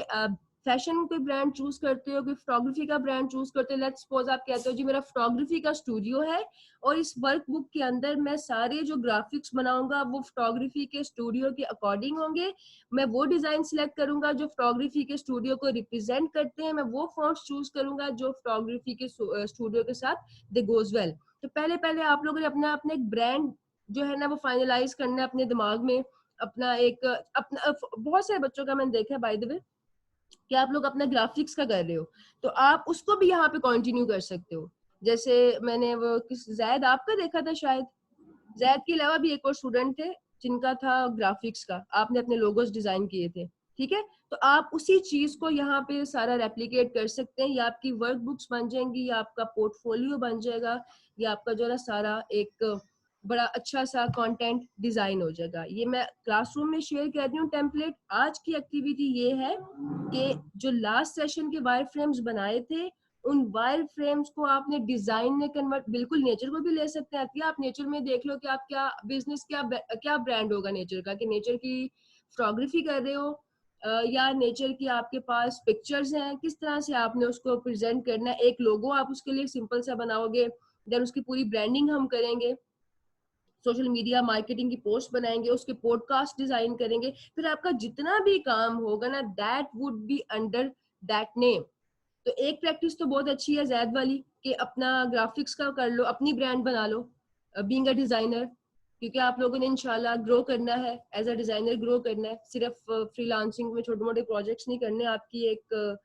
फैशन कोई ब्रांड चूज करते हो, कोई फोटोग्राफी का ब्रांड चूज करते हो। लेट्स सपोज आप कहते हो जी मेरा फोटोग्राफी का स्टूडियो है और इस वर्क बुक के अंदर मैं सारे जो ग्राफिक्स बनाऊंगा वो फोटोग्राफी के स्टूडियो के अकॉर्डिंग होंगे। मैं वो डिजाइन सिलेक्ट करूंगा जो फोटोग्राफी के स्टूडियो को रिप्रेजेंट करते हैं। मैं वो फॉन्ट्स चूज करूंगा जो फोटोग्राफी के स्टूडियो के साथ दे गोज वेल। तो पहले पहले आप लोगों ने अपना अपना एक ब्रांड जो है ना वो फाइनलाइज करना है अपने दिमाग में। अपना एक अपना बहुत सारे बच्चों का मैंने देखा है बाय द वे कि आप लोग अपना ग्राफिक्स का कर रहे हो, तो आप उसको भी यहाँ पे कंटिन्यू कर सकते हो। जैसे मैंने वो किस जैद आपका देखा था शायद, जैद के अलावा भी एक और स्टूडेंट थे जिनका था ग्राफिक्स का, आपने अपने लोगोस डिजाइन किए थे, ठीक है। तो आप उसी चीज को यहाँ पे सारा रेप्लिकेट कर सकते हैं। या आपकी वर्क बुक्स बन जाएंगी, या आपका पोर्टफोलियो बन जाएगा, या आपका जो है सारा एक बड़ा अच्छा सा कंटेंट डिजाइन हो जाएगा। ये मैं क्लासरूम में शेयर कर रही हूँ टेम्पलेट। आज की एक्टिविटी ये है कि जो लास्ट सेशन के वायर फ्रेम्स बनाए थे उन वायर फ्रेम्स को आपने डिजाइन में कन्वर्ट, बिल्कुल नेचर को भी ले सकते हैं। आप नेचर में देख लो कि आप क्या बिजनेस क्या ब्रांड होगा नेचर का, कि नेचर की फोटोग्राफी कर रहे हो या नेचर की आपके पास पिक्चर्स हैं, किस तरह से आपने उसको प्रेजेंट करना है। एक लोगो आप उसके लिए सिंपल सा बनाओगे, देन उसकी पूरी ब्रांडिंग हम करेंगे, सोशल मीडिया मार्केटिंग की पोस्ट बनाएंगे, उसके पॉडकास्ट डिजाइन करेंगे। फिर आपका जितना भी काम होगा ना that would be under that name. तो एक प्रैक्टिस तो बहुत अच्छी है जैद वाली कि अपना ग्राफिक्स का कर लो, अपनी ब्रांड बना लो बीइंग अ डिजाइनर, क्योंकि आप लोगों ने इंशाल्लाह ग्रो करना है, एज अ डिजाइनर ग्रो करना है। सिर्फ फ्रीलांसिंग में छोटे मोटे प्रोजेक्ट्स नहीं करने। आपकी एक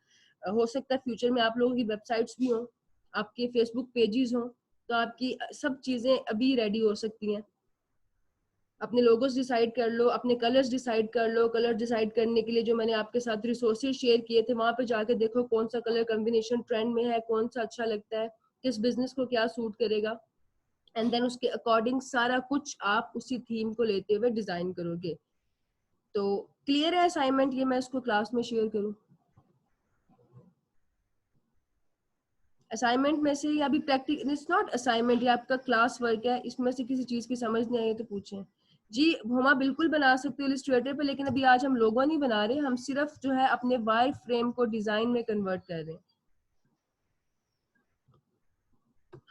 हो सकता है फ्यूचर में आप लोगों की वेबसाइट्स भी हों, आपके फेसबुक पेजेस हों, तो आपकी सब चीजें अभी रेडी हो सकती हैं। अपने लोगोस डिसाइड कर लो, अपने कलर्स डिसाइड कर लो। कलर डिसाइड करने के लिए जो मैंने आपके साथ रिसोर्सेज शेयर किए थे वहां पे जाके देखो कौन सा कलर कॉम्बिनेशन ट्रेंड में है, कौन सा अच्छा लगता है, किस बिजनेस को क्या सूट करेगा, एंड देन उसके अकॉर्डिंग सारा कुछ आप उसी थीम को लेते हुए डिजाइन करोगे। तो क्लियर है असाइनमेंट? ये मैं इसको क्लास में शेयर करूँ? असाइनमेंट में से अभी प्रैक्टिस, इट्स नॉट असाइनमेंट, ये आपका क्लास वर्क है। इसमें से किसी चीज की समझ नहीं आई तो पूछें जी। हुमा बिल्कुल बना सकते हो इलस्ट्रेटर पे, लेकिन अभी आज हम लोगो नहीं बना रहे, हम सिर्फ जो है अपने वायर फ्रेम को डिजाइन में कन्वर्ट कर रहे हैं।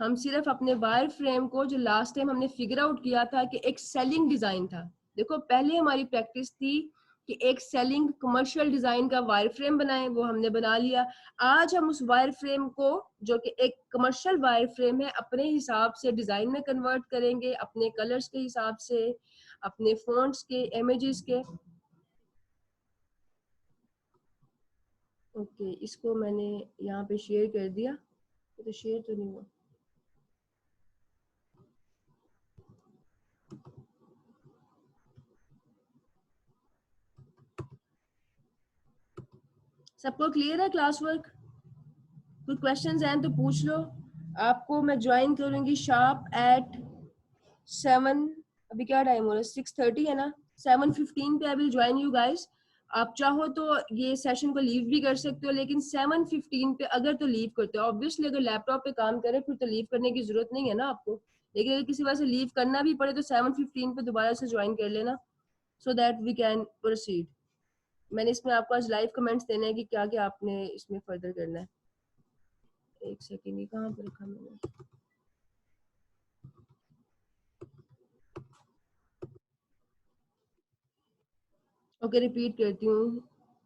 हम सिर्फ अपने वायर फ्रेम को, जो लास्ट टाइम हमने फिगर आउट किया था कि एक सेलिंग डिजाइन था, देखो पहले हमारी प्रैक्टिस थी कि एक सेलिंग कमर्शियल डिजाइन का वायर फ्रेम बनाएं, वो हमने बना लिया। आज हम उस वायर फ्रेम को, जो कि एक कमर्शियल वायर फ्रेम है, अपने हिसाब से डिजाइन में कन्वर्ट करेंगे, अपने कलर्स के हिसाब से, अपने फॉन्ट्स के, इमेजेस के। ओके, इसको मैंने यहाँ पे शेयर कर दिया, तो शेयर तो नहीं हुआ। सबको क्लियर है क्लास वर्क? कोई क्वेश्चंस हैं तो पूछ लो। आपको मैं ज्वाइन करूंगी शार्प एट 7, अभी क्या टाइम हो रहा है, 6:30 है ना, 7:15 पे I will join you guys. आप चाहो तो ये सेशन को लीव भी कर सकते हो, लेकिन 7:15 पे अगर तो लीव करते हो, ऑब्वियसली अगर लैपटॉप पे काम करे फिर तो लीव करने की जरूरत नहीं है ना आपको, लेकिन अगर किसी वजह से लीव करना भी पड़े तो 7:15 पे दोबारा से ज्वाइन कर लेना, so that we can proceed. मैंने इसमें आपको आज लाइव कमेंट्स देने हैं कि क्या क्या आपने इसमें फर्दर करना है। एक सेकेंड, ये कहाँ पर रखा मैंने? ओके, रिपीट करती हूँ,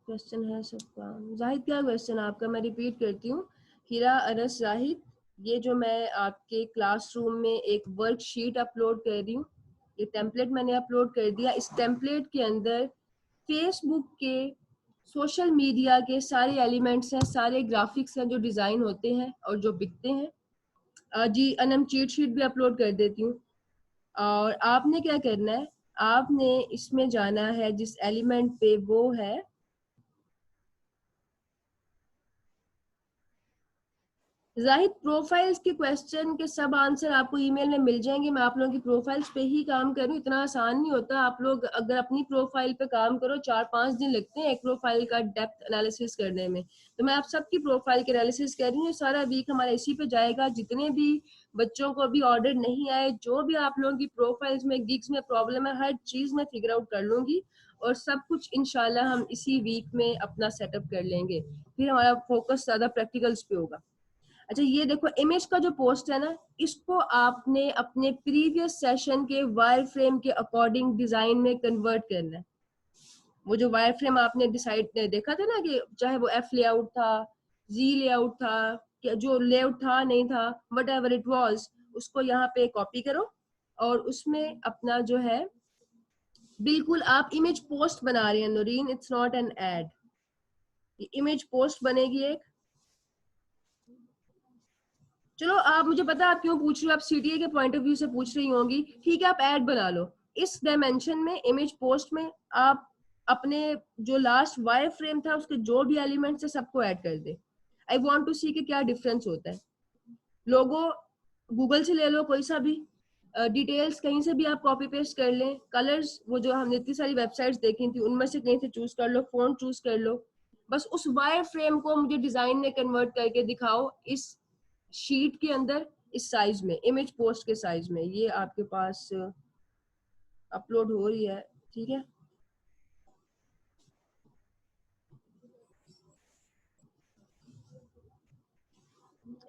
क्वेश्चन है सबका। जाहिद, क्या क्वेश्चन आपका? मैं रिपीट करती हूँ। हीरा अरस जाहिद, ये जो मैं आपके क्लासरूम में एक वर्कशीट अपलोड कर रही हूँ, ये टेम्पलेट मैंने अपलोड कर दिया। इस टेम्पलेट के अंदर फेसबुक के, सोशल मीडिया के सारे एलिमेंट्स हैं, सारे ग्राफिक्स हैं जो डिजाइन होते हैं और जो बिकते हैं। जी अनम, चीट शीट भी अपलोड कर देती हूँ। और आपने क्या करना है, आपने इसमें जाना है जिस एलिमेंट पे, वो है जाहिद, प्रोफाइल्स के क्वेश्चन के सब आंसर आपको ईमेल में मिल जाएंगे। मैं आप लोगों की प्रोफाइल्स पे ही काम कर रही हूँ, इतना आसान नहीं होता। आप लोग अगर अपनी प्रोफाइल पे काम करो, 4-5 दिन लगते हैं एक प्रोफाइल का डेप्थ एनालिसिस करने में। तो मैं आप सबकी प्रोफाइल के एनालिसिस कर रही हूँ। सारा वीक हमारा इसी पे जाएगा। जितने भी बच्चों को अभी ऑर्डर नहीं आए, जो भी आप लोगों की प्रोफाइल्स में गिग्स में प्रॉब्लम है, हर चीज मैं फिगर आउट कर लूंगी और सब कुछ इंशाल्लाह हम इसी वीक में अपना सेटअप कर लेंगे। फिर हमारा फोकस ज्यादा प्रैक्टिकल्स पे होगा। अच्छा, ये देखो इमेज का जो पोस्ट है ना, इसको आपने अपने प्रीवियस सेशन के वायर फ्रेम के अकॉर्डिंग डिजाइन में कन्वर्ट करना है। वो जो वायर फ्रेम आपने डिसाइड देखा था ना, कि चाहे वो एफ लेआउट था, जी लेआउट था, जो लेआउट था नहीं था, वट एवर इट वॉज, उसको यहाँ पे कॉपी करो और उसमें अपना जो है, बिल्कुल आप इमेज पोस्ट बना रहे हैं Noreen, it's not an ad. Image post बनेगी एक। चलो, आप मुझे पता है आप क्यों पूछ रही हो, आप सीटीए के पॉइंट ऑफ व्यू से पूछ रही होंगी। ठीक है, आप ऐड बना लो। इस डायमेंशन में इमेज पोस्ट में आप अपने जो लास्ट वायर फ्रेम था उसके जो भी एलिमेंट्स है सबको ऐड कर दे। आई वांट टू सी कि क्या डिफरेंस होता है। लोगो गूगल से ले लो, कोई सा भी डिटेल्स कहीं से भी आप कॉपी पेस्ट कर लें। कलर्स वो जो हमने इतनी सारी वेबसाइट्स देखी थी उनमें से कहीं से चूज कर लो, फोन चूज कर लो। बस उस वायर फ्रेम को मुझे डिजाइन में कन्वर्ट करके दिखाओ इस शीट के अंदर, इस साइज में, इमेज पोस्ट के साइज में। ये आपके पास अपलोड हो रही है, ठीक है।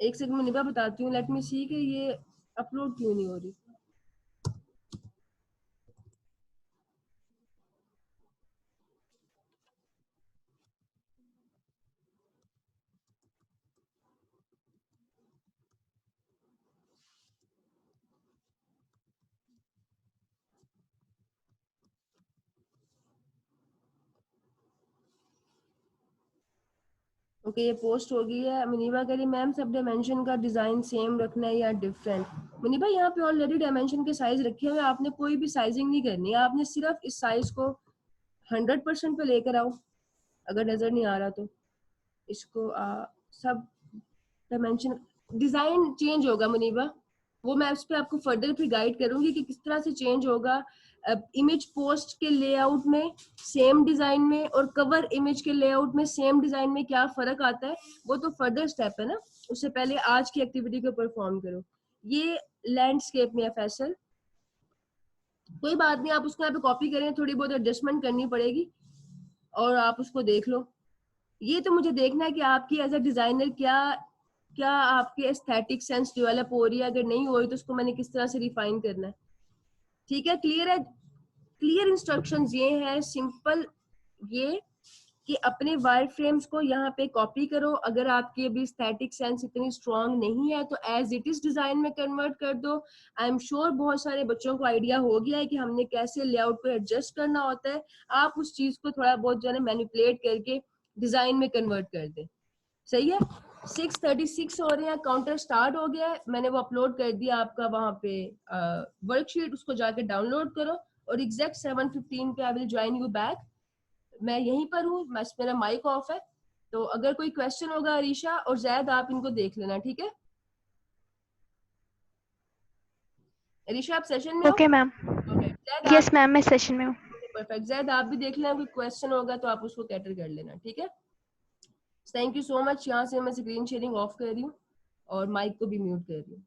एक सेकंड में निभा बताती हूँ, लेट मी सी कि ये अपलोड क्यों नहीं हो रही। ओके, ये पोस्ट हो गई है। मुनीबा कह रही मैम सब डायमेंशन का डिजाइन सेम रखना है या डिफरेंट। मुनीबा यहाँ पे ऑलरेडी डायमेंशन के साइज रखे हुए, आपने कोई भी साइजिंग नहीं करनी है। आपने सिर्फ इस साइज को 100% पे लेकर आओ। अगर नजर नहीं आ रहा तो इसको सब डायमेंशन, डिजाइन चेंज होगा मुनीबा, वो मैं उस पर आपको फर्दर फिर गाइड करूंगी कि किस तरह से चेंज होगा। इमेज पोस्ट के लेआउट में सेम डिजाइन में और कवर इमेज के लेआउट में सेम डिजाइन में क्या फर्क आता है, वो तो फर्दर स्टेप है ना। उससे पहले आज की एक्टिविटी को परफॉर्म करो। ये लैंडस्केप में है फैसल, कोई बात नहीं, आप उसको यहाँ पे कॉपी करें, थोड़ी बहुत एडजस्टमेंट करनी पड़ेगी और आप उसको देख लो। ये तो मुझे देखना है कि आपकी एज अ डिजाइनर क्या क्या आपके एस्थेटिक सेंस डेवलप हो रही है। अगर नहीं हो रही तो उसको मैंने किस तरह से रिफाइन करना है। ठीक है, क्लियर है। क्लियर इंस्ट्रक्शंस ये है, सिंपल, ये कि अपने वायर फ्रेम्स को यहाँ पे कॉपी करो। अगर आपकी अभी एस्थेटिक सेंस इतनी स्ट्रांग नहीं है तो एज इट इज डिजाइन में कन्वर्ट कर दो। आई एम श्योर बहुत सारे बच्चों को आइडिया हो गया है कि हमने कैसे लेआउट को एडजस्ट करना होता है। आप उस चीज को थोड़ा बहुत जो है मैनिपुलेट करके डिजाइन में कन्वर्ट कर दे। सही है। 6:36 हो रहे हैं, काउंटर स्टार्ट हो गया है। मैंने वो अपलोड कर दिया आपका वहां पे वर्कशीट, उसको जाके डाउनलोड करो और एग्जैक्ट 7:15 पे I will join you back. मैं यहीं पर हूँ, मेरा माइक ऑफ है, तो अगर कोई क्वेश्चन होगा अरीशा और जैद आप इनको देख लेना, ठीक है। अरीशा आप सेशन में हो? Okay ma'am. जैद यस आप, मैम, मैं सेशन में हूँ। परफेक्ट। जैद आप भी देख लेना, कोई क्वेश्चन होगा तो आप उसको कैटर कर लेना, ठीक है। Thank you so much. यहाँ से मैं स्क्रीन शेयरिंग ऑफ कर रही हूँ और माइक को भी म्यूट कर रही हूँ।